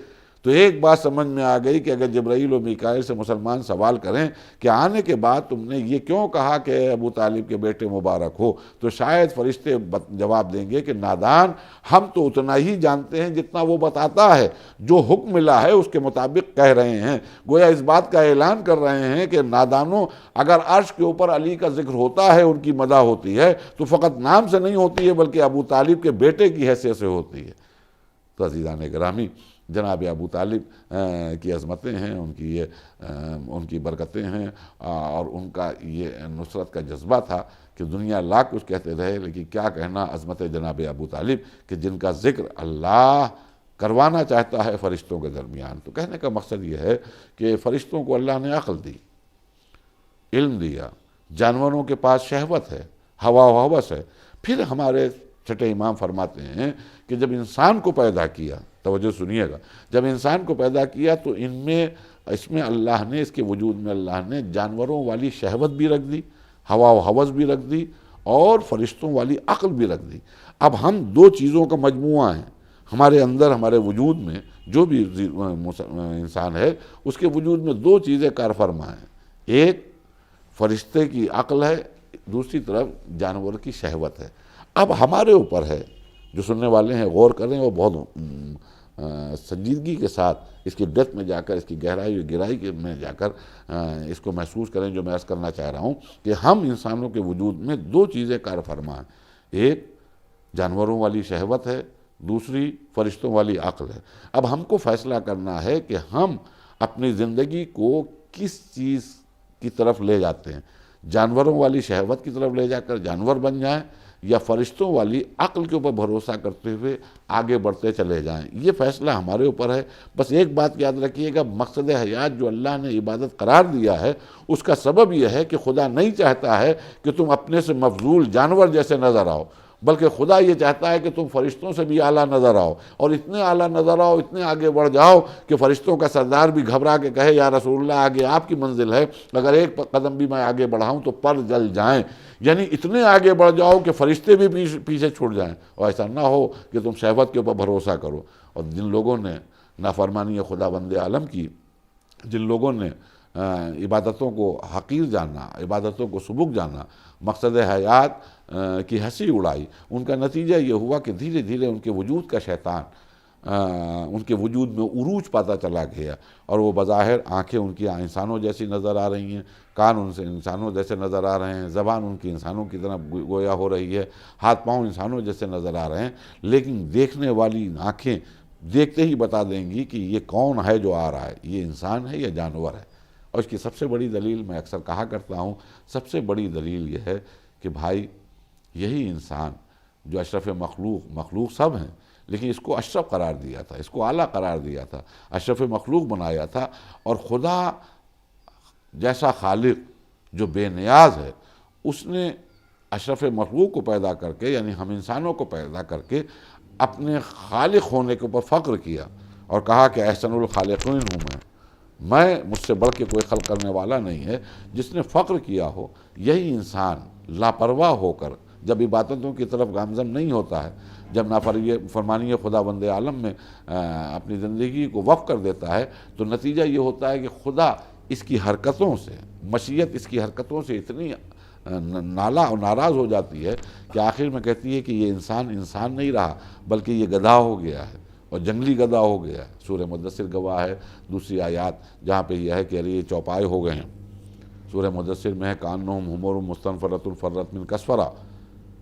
Speaker 3: تو ایک بات سمجھ میں آ گئی کہ اگر جبرائیل و میکائیل سے مسلمان سوال کریں کہ آنے کے بعد تم نے یہ کیوں کہا کہ اے ابو طالب کے بیٹے مبارک ہو، تو شاید فرشتے جواب دیں گے کہ نادان، ہم تو اتنا ہی جانتے ہیں جتنا وہ بتاتا ہے، جو حکم ملا ہے اس کے مطابق کہہ رہے ہیں. گویا اس بات کا اعلان کر رہے ہیں کہ نادانوں، اگر عرش کے اوپر علی کا ذکر ہوتا ہے، ان کی مدح ہوتی ہے، تو فقط نام سے نہیں ہوتی ہے بلکہ ابو طالب کے بیٹے کی حیثیت سے ہوتی ہے. تو عزیزان گرامی، جناب ابو طالب کی عظمتیں ہیں، ان کی برکتیں ہیں، اور ان کا یہ نصرت کا جذبہ تھا کہ دنیا لاکھ کچھ کہتے رہے، لیکن کیا کہنا عظمت جناب ابو طالب کہ جن کا ذکر اللہ کروانا چاہتا ہے فرشتوں کے درمیان. تو کہنے کا مقصد یہ ہے کہ فرشتوں کو اللہ نے عقل دی، علم دیا، جانوروں کے پاس شہوت ہے، ہوا و ہوس ہے. پھر ہمارے چھٹے امام فرماتے ہیں کہ جب انسان کو پیدا کیا، توجہ سنیے گا، جب انسان کو پیدا کیا تو اس میں اللہ نے، اس کے وجود میں اللہ نے جانوروں والی شہوت بھی رکھ دی، ہوا و ہوس بھی رکھ دی، اور فرشتوں والی عقل بھی رکھ دی. اب ہم دو چیزوں کا مجموعہ ہیں، ہمارے اندر ہمارے وجود میں جو بھی انسان ہے اس کے وجود میں دو چیزیں کار فرما ہیں، ایک فرشتے کی عقل ہے، دوسری طرف جانور کی شہوت ہے۔ اب ہمارے اوپر ہے، جو سننے والے ہیں غور کر رہے ہیں وہ بہت سنجیدگی کے ساتھ اس کی ڈیپتھ میں جا کر، اس کی گہرائی اور گہرائی میں جا کر اس کو محسوس کریں، جو میں عرض کرنا چاہ رہا ہوں کہ ہم انسانوں کے وجود میں دو چیزیں کار فرما ہیں، ایک جانوروں والی شہوت ہے، دوسری فرشتوں والی عقل ہے۔ اب ہم کو فیصلہ کرنا ہے کہ ہم اپنی زندگی کو کس چیز کی طرف لے جاتے ہیں، جانوروں والی شہوت کی طرف لے جا کر جانور بن جائیں یا فرشتوں والی عقل کے اوپر بھروسہ کرتے ہوئے آگے بڑھتے چلے جائیں۔ یہ فیصلہ ہمارے اوپر ہے۔ بس ایک بات یاد رکھیے گا، مقصد حیات جو اللہ نے عبادت قرار دیا ہے اس کا سبب یہ ہے کہ خدا نہیں چاہتا ہے کہ تم اپنے سے مفضول جانور جیسے نظر آؤ، بلکہ خدا یہ چاہتا ہے کہ تم فرشتوں سے بھی اعلیٰ نظر آؤ، اور اتنے اعلیٰ نظر آؤ، اتنے آگے بڑھ جاؤ کہ فرشتوں کا سردار بھی گھبرا کے کہے یا رسول اللہ آگے آپ کی منزل ہے، اگر ایک قدم بھی میں آگے بڑھاؤں تو پر جل جائیں۔ یعنی اتنے آگے بڑھ جاؤ کہ فرشتے بھی پیچھے چھوٹ جائیں، اور ایسا نہ ہو کہ تم شہوت کے اوپر بھروسہ کرو۔ اور جن لوگوں نے نافرمانی خدا بند عالم کی، جن لوگوں نے عبادتوں کو حقیر جانا، عبادتوں کو سبک جانا، مقصد حیات کی ہنسی اڑائی، ان کا نتیجہ یہ ہوا کہ دھیرے دھیرے ان کے وجود کا شیطان ان کے وجود میں عروج پاتا چلا گیا، اور وہ بظاہر آنکھیں ان کی انسانوں جیسی نظر آ رہی ہیں، کان ان سے انسانوں جیسے نظر آ رہے ہیں، زبان ان کی انسانوں کی طرح گویا ہو رہی ہے، ہاتھ پاؤں انسانوں جیسے نظر آ رہے ہیں، لیکن دیکھنے والی آنکھیں دیکھتے ہی بتا دیں گی کہ یہ کون ہے جو آ رہا ہے، یہ انسان ہے یا جانور ہے۔ اور اس کی سب سے بڑی دلیل میں اکثر کہا کرتا ہوں، سب سے بڑی دلیل یہ ہے کہ بھائی یہی انسان جو اشرف مخلوق سب ہیں، لیکن اس کو اشرف قرار دیا تھا، اس کو اعلیٰ قرار دیا تھا، اشرف مخلوق بنایا تھا، اور خدا جیسا خالق جو بے نیاز ہے اس نے اشرف مخلوق کو پیدا کر کے، یعنی ہم انسانوں کو پیدا کر کے اپنے خالق ہونے کے اوپر فخر کیا اور کہا کہ احسن الخالقین ہوں میں مجھ سے بڑھ کے کوئی خلق کرنے والا نہیں ہے۔ جس نے فخر کیا ہو، یہی انسان لاپرواہ ہو کر جب عبادتوں کی طرف گامزن نہیں ہوتا ہے، جب نافرمانی خدا بند عالم میں اپنی زندگی کو وقف کر دیتا ہے، تو نتیجہ یہ ہوتا ہے کہ خدا اس کی حرکتوں سے، مشیت اس کی حرکتوں سے اتنی نالا اور ناراض ہو جاتی ہے کہ آخر میں کہتی ہے کہ یہ انسان نہیں رہا، بلکہ یہ گدھا ہو گیا ہے، اور جنگلی گدھا ہو گیا ہے۔ سورہ مدثر گواہ ہے، دوسری آیات جہاں پہ یہ ہے کہ ارے یہ چوپائے ہو گئے ہیں۔ سورہ مدثر میں ہے کانہم حمر مستنفرۃ فرت من کسفرا،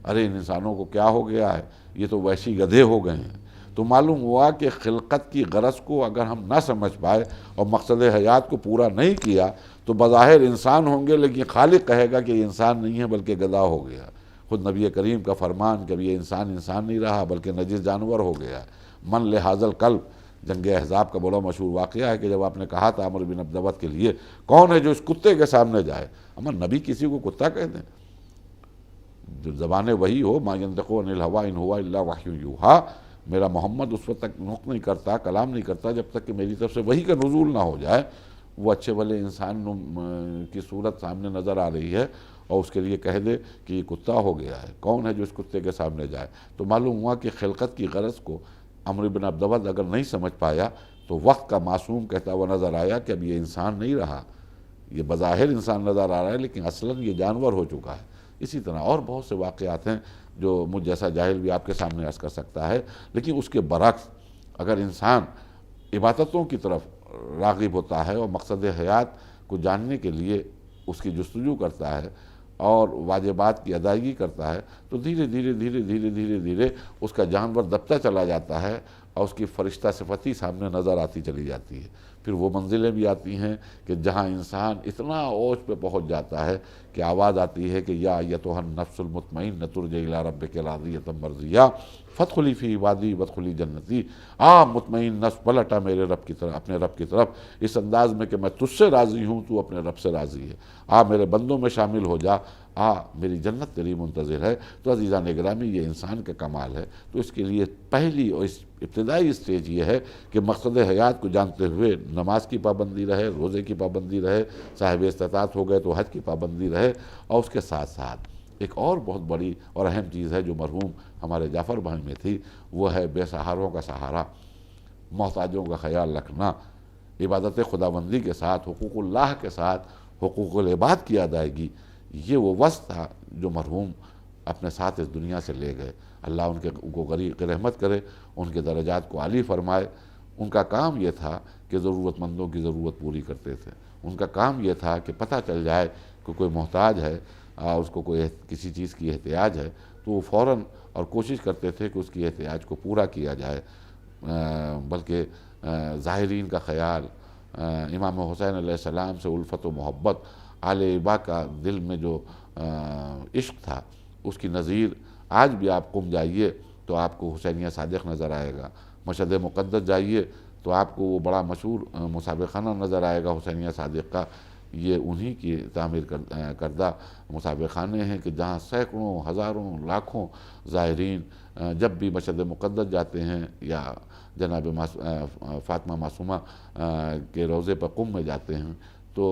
Speaker 3: ارے ان انسانوں کو کیا ہو گیا ہے، یہ تو وحشی گدھے ہو گئے ہیں۔ تو معلوم ہوا کہ خلقت کی غرض کو اگر ہم نہ سمجھ پائے اور مقصد حیات کو پورا نہیں کیا تو بظاہر انسان ہوں گے، لیکن خالق کہے گا کہ یہ انسان نہیں ہے بلکہ گدھا ہو گیا۔ خود نبی کریم کا فرمان کہ یہ انسان نہیں رہا بلکہ نجس جانور ہو گیا۔ من لحاظ القلب، جنگ احزاب کا بڑا مشہور واقعہ ہے کہ جب آپ نے کہا تھا عمرو بن عبدوت کے لیے کون ہے جو اس کتے کے سامنے جائے، نبی کسی کو کتا کہتے ہیں؟ جو زبان وحی ہو، ما ينطق عن الهوى ان هو الا وحی یوحیٰ، میرا محمد اس وقت تک نطق نہیں کرتا، کلام نہیں کرتا جب تک کہ میری طرف سے وحی کا نزول نہ ہو جائے۔ وہ اچھے بھلے انسان کی صورت سامنے نظر آ رہی ہے اور اس کے لیے کہہ دے کہ یہ کتا ہو گیا ہے، کون ہے جو اس کتے کے سامنے جائے؟ تو معلوم ہوا کہ خلقت کی غرض کو عمرو بن عبدوت اگر نہیں سمجھ پایا تو وقت کا معصوم کہتا ہوا نظر آیا کہ اب یہ انسان نہیں رہا، یہ بظاہر انسان نظر آ رہا ہے لیکن اصلاً یہ جانور ہو چکا ہے۔ اسی طرح اور بہت سے واقعات ہیں جو مجھ جیسا جاہل بھی آپ کے سامنے عرض کر سکتا ہے، لیکن اس کے برعکس اگر انسان عبادتوں کی طرف راغب ہوتا ہے اور مقصد حیات کو جاننے کے لیے اس کی جستجو کرتا ہے اور واجبات کی ادائیگی کرتا ہے، تو دھیرے دھیرے اس کا جانور دبتا چلا جاتا ہے اور اس کی فرشتہ صفتی سامنے نظر آتی چلی جاتی ہے۔ پھر وہ منزلیں بھی آتی ہیں کہ جہاں انسان اتنا اوج پہ پہنچ جاتا ہے کہ آواز آتی ہے کہ یا ایتھا النفس المطمئنۃ ارجعی الی ربک راضیۃ مرضیہ فادخلی فی عبادی وادخلی جنتی، مطمئن نفس پلٹا میرے رب کی طرف، اپنے رب کی طرف، اس انداز میں کہ میں تجھ سے راضی ہوں، تو اپنے رب سے راضی ہے، میرے بندوں میں شامل ہو جا، میری جنت تیری منتظر ہے۔ تو عزیزان گرامی یہ انسان کا کمال ہے۔ تو اس کے لیے پہلی اور اس ابتدائی اسٹیج یہ ہے کہ مقصد حیات کو جانتے ہوئے نماز کی پابندی رہے، روزے کی پابندی رہے، صاحب استطاعت ہو گئے تو حج کی پابندی رہے، اور اس کے ساتھ ساتھ ایک اور بہت بڑی اور اہم چیز ہے جو مرحوم ہمارے جعفر بھائی میں تھی، وہ ہے بے سہاروں کا سہارا، محتاجوں کا خیال رکھنا، عبادت خداوندی کے ساتھ، حقوق اللہ کے ساتھ حقوق العباد کی ادائیگی۔ یہ وہ وصف تھا جو مرحوم اپنے ساتھ اس دنیا سے لے گئے۔ اللہ ان کو غریق رحمت کرے، ان کے درجات کو عالی فرمائے۔ ان کا کام یہ تھا کہ ضرورت مندوں کی ضرورت پوری کرتے تھے۔ ان کا کام یہ تھا کہ پتہ چل جائے کہ کوئی محتاج ہے، اس کو کوئی کسی چیز کی احتیاج ہے، تو وہ فوراً اور کوشش کرتے تھے کہ اس کی احتیاج کو پورا کیا جائے۔ بلکہ ظاہرین کا خیال، امام حسین علیہ السلام سے الفت و محبت، آل ابا کا دل میں جو عشق تھا، اس کی نظیر آج بھی آپ قم جائیے تو آپ کو حسینیہ صادق نظر آئے گا، مشہد مقدس جائیے تو آپ کو وہ بڑا مشہور مسابقہ خانہ نظر آئے گا حسینیہ صادق کا۔ یہ انہی کی تعمیر کردہ مسابقہ خانے ہیں کہ جہاں سینکڑوں، ہزاروں، لاکھوں زائرین جب بھی مشہد مقدس جاتے ہیں یا جناب فاطمہ معصومہ کے روضے پر قم میں جاتے ہیں تو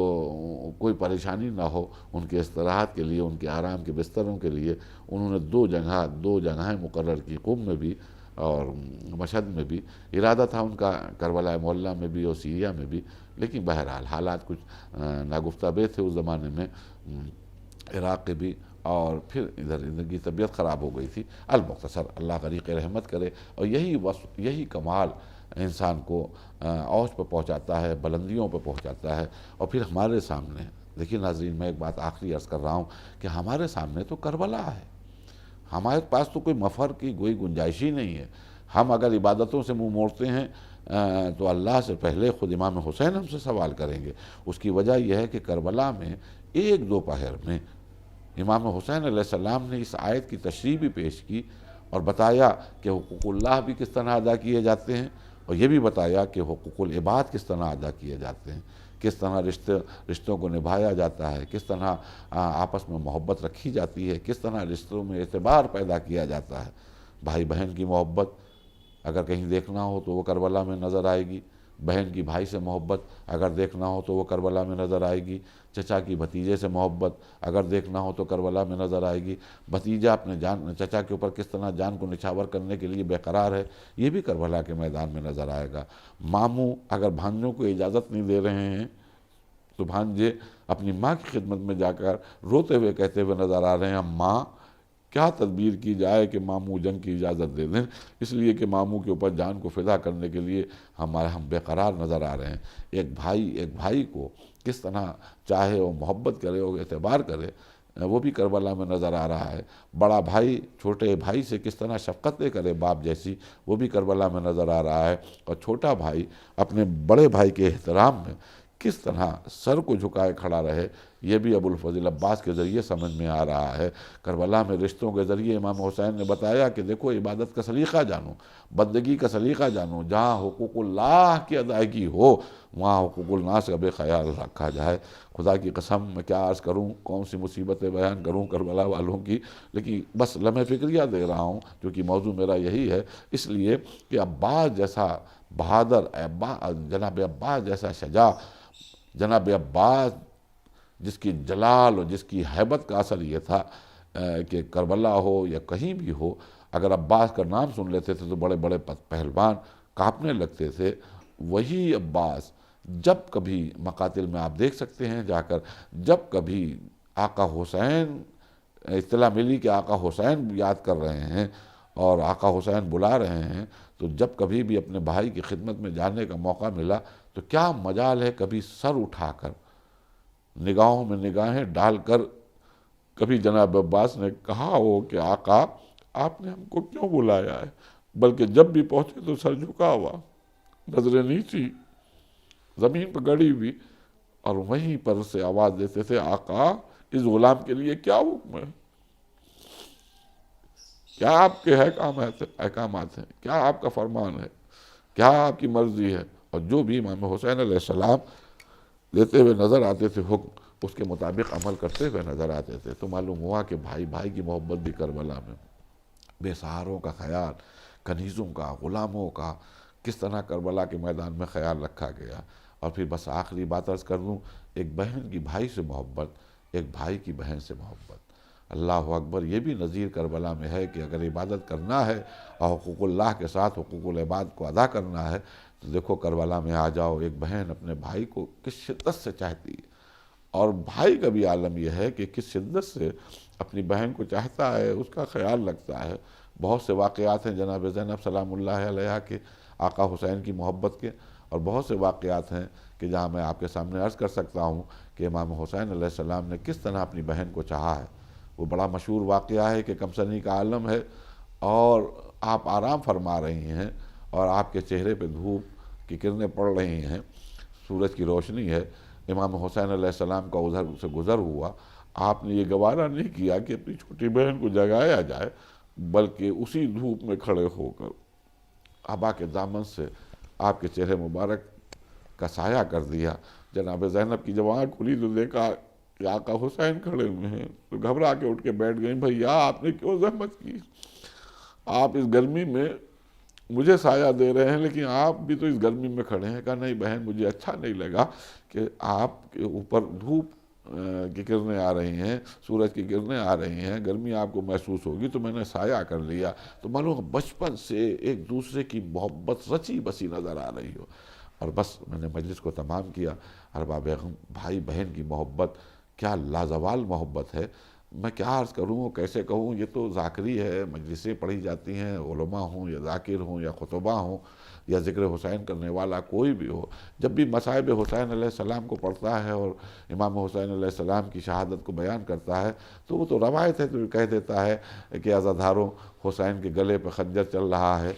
Speaker 3: کوئی پریشانی نہ ہو، ان کے استراحت کے لیے، ان کے آرام کے بستروں کے لیے انہوں نے دو جگہیں مقرر کی، قم میں بھی اور مشہد میں بھی۔ ارادہ تھا ان کا کربلا معلیٰ میں بھی اور سیریہ میں بھی، لیکن بہرحال حالات کچھ ناگفتہ بے تھے اس زمانے میں، عراق کے بھی، اور پھر ادھر ان کی طبیعت خراب ہو گئی تھی۔ المختصر اللہ غریق رحمت کرے، اور یہی کمال انسان کو اوج پہ پہنچاتا ہے، بلندیوں پہ پہنچاتا ہے۔ اور پھر ہمارے سامنے دیکھیے ناظرین، میں ایک بات آخری عرض کر رہا ہوں کہ ہمارے سامنے تو کربلا ہے، ہمارے پاس تو کوئی مفر کی کوئی گنجائش ہی نہیں ہے۔ ہم اگر عبادتوں سے منہ موڑتے ہیں تو اللہ سے پہلے خود امام حسین ہم سے سوال کریں گے۔ اس کی وجہ یہ ہے کہ کربلا میں ایک دو پہر میں امام حسین علیہ السلام نے اس آیت کی تشریح بھی پیش کی اور بتایا کہ حقوق اللہ بھی کس طرح ادا کیے جاتے ہیں، اور یہ بھی بتایا کہ حقوق العباد کس طرح ادا کیے جاتے ہیں، کس طرح رشتوں کو نبھایا جاتا ہے، کس طرح آپس میں محبت رکھی جاتی ہے، کس طرح رشتوں میں اعتبار پیدا کیا جاتا ہے۔ بھائی بہن کی محبت اگر کہیں دیکھنا ہو تو وہ کربلا میں نظر آئے گی، بہن کی بھائی سے محبت اگر دیکھنا ہو تو وہ کربلا میں نظر آئے گی، چچا کی بھتیجے سے محبت اگر دیکھنا ہو تو کربلا میں نظر آئے گی، بھتیجا اپنے چچا کے اوپر کس طرح جان کو نچھاور کرنے کے لیے بے قرار ہے، یہ بھی کربلا کے میدان میں نظر آئے گا۔ ماموں اگر بھانجوں کو اجازت نہیں دے رہے ہیں تو بھانجے اپنی ماں کی خدمت میں جا کر روتے ہوئے کہتے ہوئے نظر آ رہے ہیں، ماں کیا تدبیر کی جائے کہ ماموں جنگ کی اجازت دے دیں، اس لیے کہ ماموں کے اوپر جان کو فدا کرنے کے لیے ہم بے قرار نظر آ رہے ہیں۔ ایک بھائی کو کس طرح چاہے اور محبت کرے اور اعتبار کرے، وہ بھی کربلا میں نظر آ رہا ہے۔ بڑا بھائی چھوٹے بھائی سے کس طرح شفقتیں کرے باپ جیسی، وہ بھی کربلا میں نظر آ رہا ہے۔ اور چھوٹا بھائی اپنے بڑے بھائی کے احترام میں کس طرح سر کو جھکائے کھڑا رہے، یہ بھی ابو الفضل عباس کے ذریعے سمجھ میں آ رہا ہے۔ کربلا میں رشتوں کے ذریعے امام حسین نے بتایا کہ دیکھو عبادت کا سلیقہ جانو، بندگی کا سلیقہ جانو، جہاں حقوق اللہ کی ادائیگی ہو وہاں حقوق الناس کا بے خیال رکھا جائے۔ خدا کی قسم میں کیا عرض کروں، کون سی مصیبتیں بیان کروں کربلا والوں کی، لیکن بس لمحہ فکریہ دے رہا ہوں کیونکہ موضوع میرا یہی ہے، اس لیے کہ عباس جیسا بہادر، جناب عباس جیسا شجاع، جناب عباس جس کی جلال اور جس کی ہیبت کا اثر یہ تھا کہ کربلا ہو یا کہیں بھی ہو، اگر عباس کا نام سن لیتے تھے تو بڑے بڑے پہلوان کانپنے لگتے تھے۔ وہی عباس جب کبھی مقاتل میں آپ دیکھ سکتے ہیں جا کر، جب کبھی آقا حسین اطلاع ملی کہ آقا حسین یاد کر رہے ہیں اور آقا حسین بلا رہے ہیں، تو جب کبھی بھی اپنے بھائی کی خدمت میں جانے کا موقع ملا تو کیا مجال ہے کبھی سر اٹھا کر، نگاہوں میں نگاہیں ڈال کر کبھی جناب عباس نے کہا ہو کہ آقا آپ نے ہم کو کیوں بلایا ہے، بلکہ جب بھی پہنچے تو سر جھکا ہوا، نظریں نیچی، زمین پر گڑی ہوئی، اور وہیں پر سے آواز دیتے تھے، آقا اس غلام کے لیے کیا حکم ہے، کیا آپ کے احکامات ہیں، کیا آپ کا فرمان ہے، کیا آپ کی مرضی ہے۔ اور جو بھی امام حسین علیہ السلام لیتے ہوئے نظر آتے تھے حکم، اس کے مطابق عمل کرتے ہوئے نظر آتے تھے۔ تو معلوم ہوا کہ بھائی کی محبت بھی کربلا میں، بے سہاروں کا خیال، کنیزوں کا، غلاموں کا، کس طرح کربلا کے میدان میں خیال رکھا گیا۔ اور پھر بس آخری بات عرض کر دوں، ایک بہن کی بھائی سے محبت، ایک بھائی کی بہن سے محبت۔ اللہ اکبر، یہ بھی نظیر کربلا میں ہے کہ اگر عبادت کرنا ہے اور حقوق اللہ کے ساتھ حقوق العباد کو ادا کرنا ہے تو دیکھو کربلا میں آ جاؤ، ایک بہن اپنے بھائی کو کس شدت سے چاہتی ہے، اور بھائی کا بھی عالم یہ ہے کہ کس شدت سے اپنی بہن کو چاہتا ہے، اس کا خیال رکھتا ہے۔ بہت سے واقعات ہیں جناب زینب سلام اللہ علیہا کے آقا حسین کی محبت کے، اور بہت سے واقعات ہیں کہ جہاں میں آپ کے سامنے عرض کر سکتا ہوں کہ امام حسین علیہ السلام نے کس طرح اپنی بہن کو چاہا ہے۔ وہ بڑا مشہور واقعہ ہے کہ کمسنی کا عالم ہے اور آپ آرام فرما رہی ہیں اور آپ کے چہرے پہ دھوپ کی کرنیں پڑ رہی ہیں، سورج کی روشنی ہے، امام حسین علیہ السلام کا ادھر سے گزر ہوا، آپ نے یہ گوارا نہیں کیا کہ اپنی چھوٹی بہن کو جگایا جائے، بلکہ اسی دھوپ میں کھڑے ہو کر ابا کے دامن سے آپ کے چہرے مبارک کا سایہ کر دیا۔ جناب زینب کی جب آنکھ کھلی تو دیکھا کہ آقا حسین کھڑے ہوئے ہیں، تو گھبرا کے اٹھ کے بیٹھ گئیں، بھیا آپ نے کیوں زحمت کی، آپ اس گرمی میں مجھے سایہ دے رہے ہیں لیکن آپ بھی تو اس گرمی میں کھڑے ہیں۔ کہا نہیں بہن، مجھے اچھا نہیں لگا کہ آپ کے اوپر دھوپ کی کرنیں آ رہی ہیں، سورج کی کرنیں آ رہی ہیں، گرمی آپ کو محسوس ہوگی، تو میں نے سایہ کر لیا۔ تو معلوم بچپن سے ایک دوسرے کی محبت رچی بسی نظر آ رہی ہو، اور بس میں نے مجلس کو تمام کیا۔ اربا بیگم، بھائی بہن کی محبت کیا لازوال محبت ہے، میں کیا عرض کروں، کیسے کہوں، یہ تو ذاکری ہے، مجلسیں پڑھی جاتی ہیں، علماء ہوں یا ذاکر ہوں یا خطبہ ہوں یا ذکر حسین کرنے والا کوئی بھی ہو، جب بھی مصائب حسین علیہ السلام کو پڑھتا ہے اور امام حسین علیہ السلام کی شہادت کو بیان کرتا ہے تو وہ تو روایت ہے، تو کہہ دیتا ہے کہ عزاداروں حسین کے گلے پہ خنجر چل رہا ہے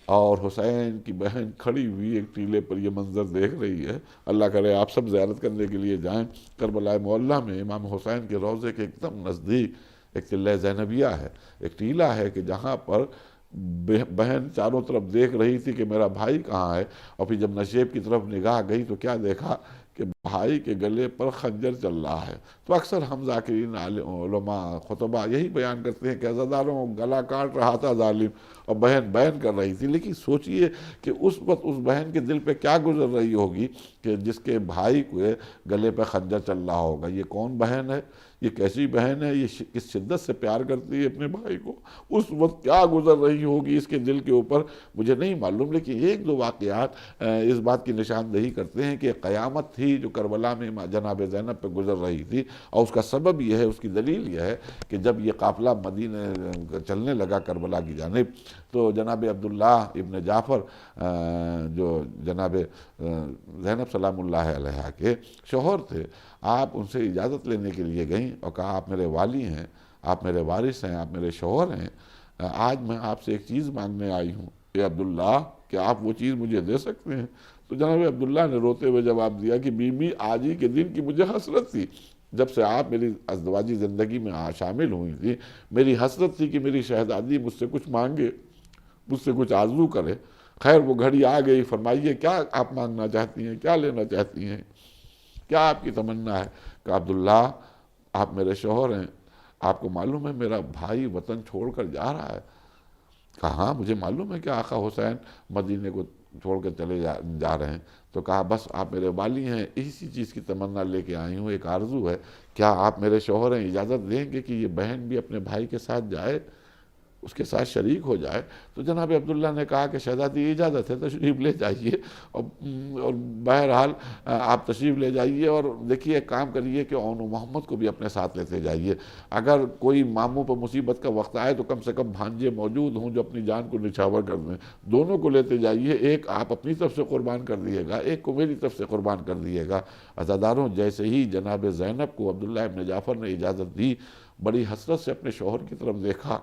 Speaker 3: اور حسین کی بہن کھڑی ہوئی ایک ٹیلے پر یہ منظر دیکھ رہی ہے۔ اللہ کرے آپ سب زیارت کرنے کے لیے جائیں۔ کربلا معلیٰ میں امام حسین کے روضے کے ایک دم نزدیک ایک ٹلہ زینبیہ ہے، ایک ٹیلہ ہے کہ جہاں پر بہن چاروں طرف دیکھ رہی تھی کہ میرا بھائی کہاں ہے، اور پھر جب نشیب کی طرف نگاہ گئی تو کیا دیکھا کہ بھائی کے گلے پر خنجر چل رہا ہے۔ تو اکثر ہم ذاکرین علماء خطبہ یہی بیان کرتے ہیں کہ عزاداروں گلا کاٹ رہا تھا ظالم اور بہن بیان کر رہی تھی، لیکن سوچئے کہ اس وقت اس بہن کے دل پہ کیا گزر رہی ہوگی کہ جس کے بھائی کے گلے پہ خنجر چل رہا ہوگا۔ یہ کون بہن ہے، یہ کیسی بہن ہے، یہ کس شدت سے پیار کرتی ہے اپنے بھائی کو، اس وقت کیا گزر رہی ہوگی اس کے دل کے اوپر، مجھے نہیں معلوم۔ لیکن ایک دو واقعات اس بات کی نشاندہی کرتے ہیں کہ قیامت تھی جو کربلا میں جناب زینب پہ گزر رہی تھی، اور اس کا سبب یہ ہے، اس کی دلیل یہ ہے کہ جب یہ قافلہ مدینہ چلنے لگا کربلا کی جانب تو جناب عبداللہ ابن جعفر جو جناب زینب سلام اللہ علیہا کے شوہر تھے، آپ ان سے اجازت لینے کے لیے گئیں اور کہا آپ میرے والی ہیں، آپ میرے وارث ہیں، آپ میرے شوہر ہیں، آج میں آپ سے ایک چیز مانگنے آئی ہوں، اے عبداللہ کیا آپ وہ چیز مجھے دے سکتے ہیں؟ تو جناب عبداللہ نے روتے ہوئے جواب دیا کہ بی بی آج ہی کے دن کی مجھے حسرت تھی، جب سے آپ میری ازدواجی زندگی میں شامل ہوئی تھی، میری حسرت تھی کہ میری شہزادی مجھ سے کچھ مانگے، مجھ سے کچھ آرزو کرے۔ خیر وہ گھڑی آ گئی، فرمائیے کیا آپ مانگنا چاہتی ہیں، کیا لینا چاہتی ہیں، کیا آپ کی تمنا ہے؟ کہ عبداللہ آپ میرے شوہر ہیں، آپ کو معلوم ہے میرا بھائی وطن چھوڑ کر جا رہا ہے؟ کہا ہاں مجھے معلوم ہے کہ آقا حسین مدینے کو چھوڑ کر چلے جا رہے ہیں۔ تو کہا بس آپ میرے والی ہیں، اسی چیز کی تمنا لے کے آئی ہوں، ایک آرزو ہے، کیا آپ میرے شوہر ہیں، اجازت دیں گے کہ یہ بہن بھی اپنے بھائی کے ساتھ جائے، اس کے ساتھ شریک ہو جائے؟ تو جناب عبداللہ نے کہا کہ شہزادی اجازت ہے، تشریف لے جائیے، اور بہرحال آپ تشریف لے جائیے، اور دیکھیے ایک کام کریے کہ اون و محمد کو بھی اپنے ساتھ لیتے جائیے، اگر کوئی ماموں پر مصیبت کا وقت آئے تو کم سے کم بھانجے موجود ہوں جو اپنی جان کو نچھاور کر دیں، دونوں کو لیتے جائیے، ایک آپ اپنی طرف سے قربان کر دیے گا، ایک کو میری طرف سے قربان کر دیے گا۔ عزاداروں جیسے ہی جناب زینب کو عبداللہ ابن جعفر نے اجازت دی، بڑی حسرت سے اپنے شوہر کی طرف دیکھا،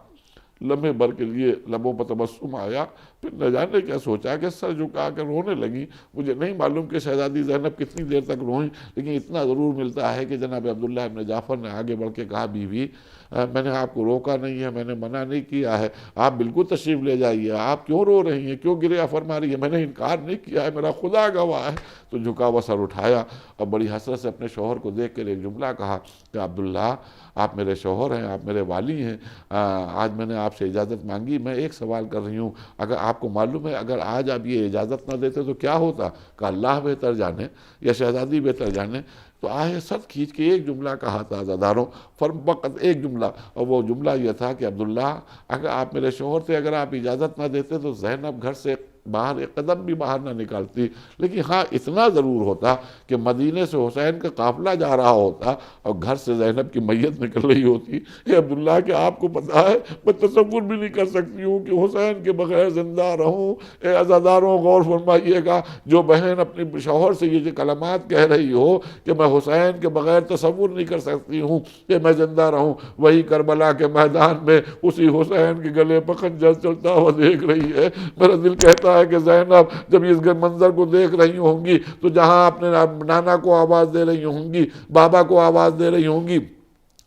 Speaker 3: لمحے بھر کے لیے لبوں پر تبسم آیا، پھر نہ جانے کیا سوچا کہ سر جھکا کر رونے لگی۔ مجھے نہیں معلوم کہ شہزادی زینب کتنی دیر تک روئیں، لیکن اتنا ضرور ملتا ہے کہ جناب عبداللہ ابن جعفر نے آگے بڑھ کے کہا بیوی میں نے آپ کو روکا نہیں ہے، میں نے منع نہیں کیا ہے، آپ بالکل تشریف لے جائیے، آپ کیوں رو رہی ہیں، کیوں گریہ فرما رہی ہیں، میں نے انکار نہیں کیا ہے، میرا خدا گواہ ہے۔ تو جھکا ہوا سر اٹھایا اور بڑی حسرت سے اپنے شوہر کو دیکھ کر ایک جملہ کہا کہ عبداللہ آپ میرے شوہر ہیں، آپ میرے والی ہیں، آج میں نے آپ آپ سے اجازت مانگی، میں ایک سوال کر رہی ہوں، اگر آپ کو معلوم ہے اگر آج آپ یہ اجازت نہ دیتے تو کیا ہوتا؟ کہ اللہ بہتر جانے یا شہزادی بہتر جانے۔ تو آئے سر کھینچ کے ایک جملہ کہا تھا عزاداروں، فقط ایک جملہ، اور وہ جملہ یہ تھا کہ عبداللہ اگر آپ میرے شوہر تھے، اگر آپ اجازت نہ دیتے تو زینب گھر سے باہر ایک قدم بھی باہر نہ نکالتی، لیکن ہاں اتنا ضرور ہوتا کہ مدینے سے حسین کا قافلہ جا رہا ہوتا اور گھر سے زینب کی میت نکل رہی ہوتی۔ اے عبداللہ کہ آپ کو پتہ ہے میں تصور بھی نہیں کر سکتی ہوں کہ حسین کے بغیر زندہ رہوں۔ اے عزاداروں غور فرمائیے گا، جو بہن اپنے شوہر سے یہ کلمات کہہ رہی ہو کہ میں حسین کے بغیر تصور نہیں کر سکتی ہوں کہ میں زندہ رہوں، وہی کربلا کے میدان میں اسی حسین کے گلے پر خنجر چلتا ہوا دیکھ رہی ہے۔ میرا دل کہتا ہے کہ زینب جب اس منظر کو دیکھ رہی ہوں گی تو جہاں اپنے نانا کو آواز دے رہی ہوں گی، بابا کو آواز دے رہی ہوں گی،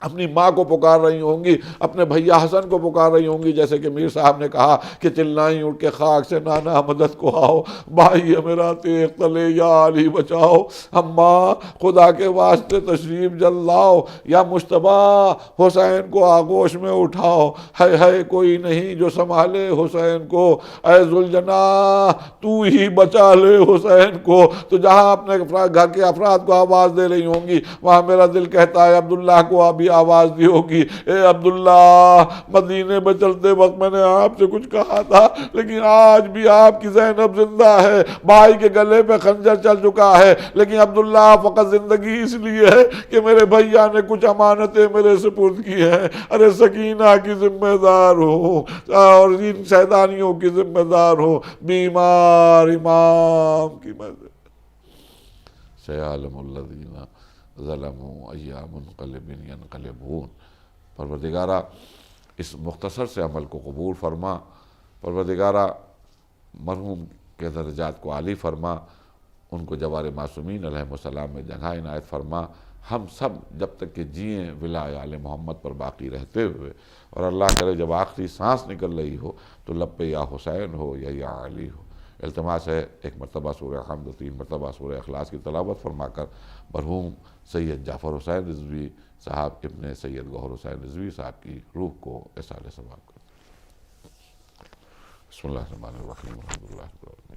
Speaker 3: اپنی ماں کو پکار رہی ہوں گی، اپنے بھیا حسن کو پکار رہی ہوں گی، جیسے کہ میر صاحب نے کہا کہ چلائیں اٹھ کے خاک سے نانا مدد کو آؤ، بھائی میرا تیغ تلے یا علی بچاؤ، اماں خدا کے واسطے تشریف جل لاؤ، یا مجتبیٰ حسین کو آغوش میں اٹھاؤ، ہے کوئی نہیں جو سنبھالے حسین کو، اے ذوالجناح تو ہی بچا لے حسین کو۔ تو جہاں اپنے گھر کے افراد کو آواز دے رہی ہوں گی، وہاں میرا دل کہتا ہے عبداللہ کو ابھی آواز دی ہوگی، اے عبداللہ مدینے میں چلتے وقت میں نے آپ سے کچھ کہا تھا، لیکن آج بھی آپ کی زینب زندہ ہے، بھائی کے گلے پہ خنجر چل چکا ہے، لیکن عبداللہ فقط زندگی اس لیے ہے کہ میرے بھیا نے کچھ امانتیں میرے سپرد کی ہیں۔ ارے سکینہ کی ذمہ دار ہو اور ان شیطانیوں کی ذمہ دار ہو، بیمار امام کی مدد۔ سیعلم الذین ظلموا ای منقلب ینقلبون۔ پروردگارہ اس مختصر سے عمل کو قبول فرما، پروردگارہ مرحوم کے درجات کو عالی فرما، ان کو جوار معصومین علیہ السلام میں جگہ عنایت فرما، ہم سب جب تک کہ جئیں ولائے آل محمد پر باقی رہتے ہوئے، اور اللہ کرے جب آخری سانس نکل رہی ہو تو لب پہ یا حسین ہو یا علی ہو۔ التماس ہے ایک مرتبہ سورہ حمد و 3 مرتبہ سورہ اخلاص کی تلاوت فرما کر مرحوم سید جعفر حسین رضوی صاحب ابن سید گوہر حسین رضوی صاحب کی روح کو احسان ثواب کریں۔ بسم اللہ الرحمن الرحیم، الحمد للہ۔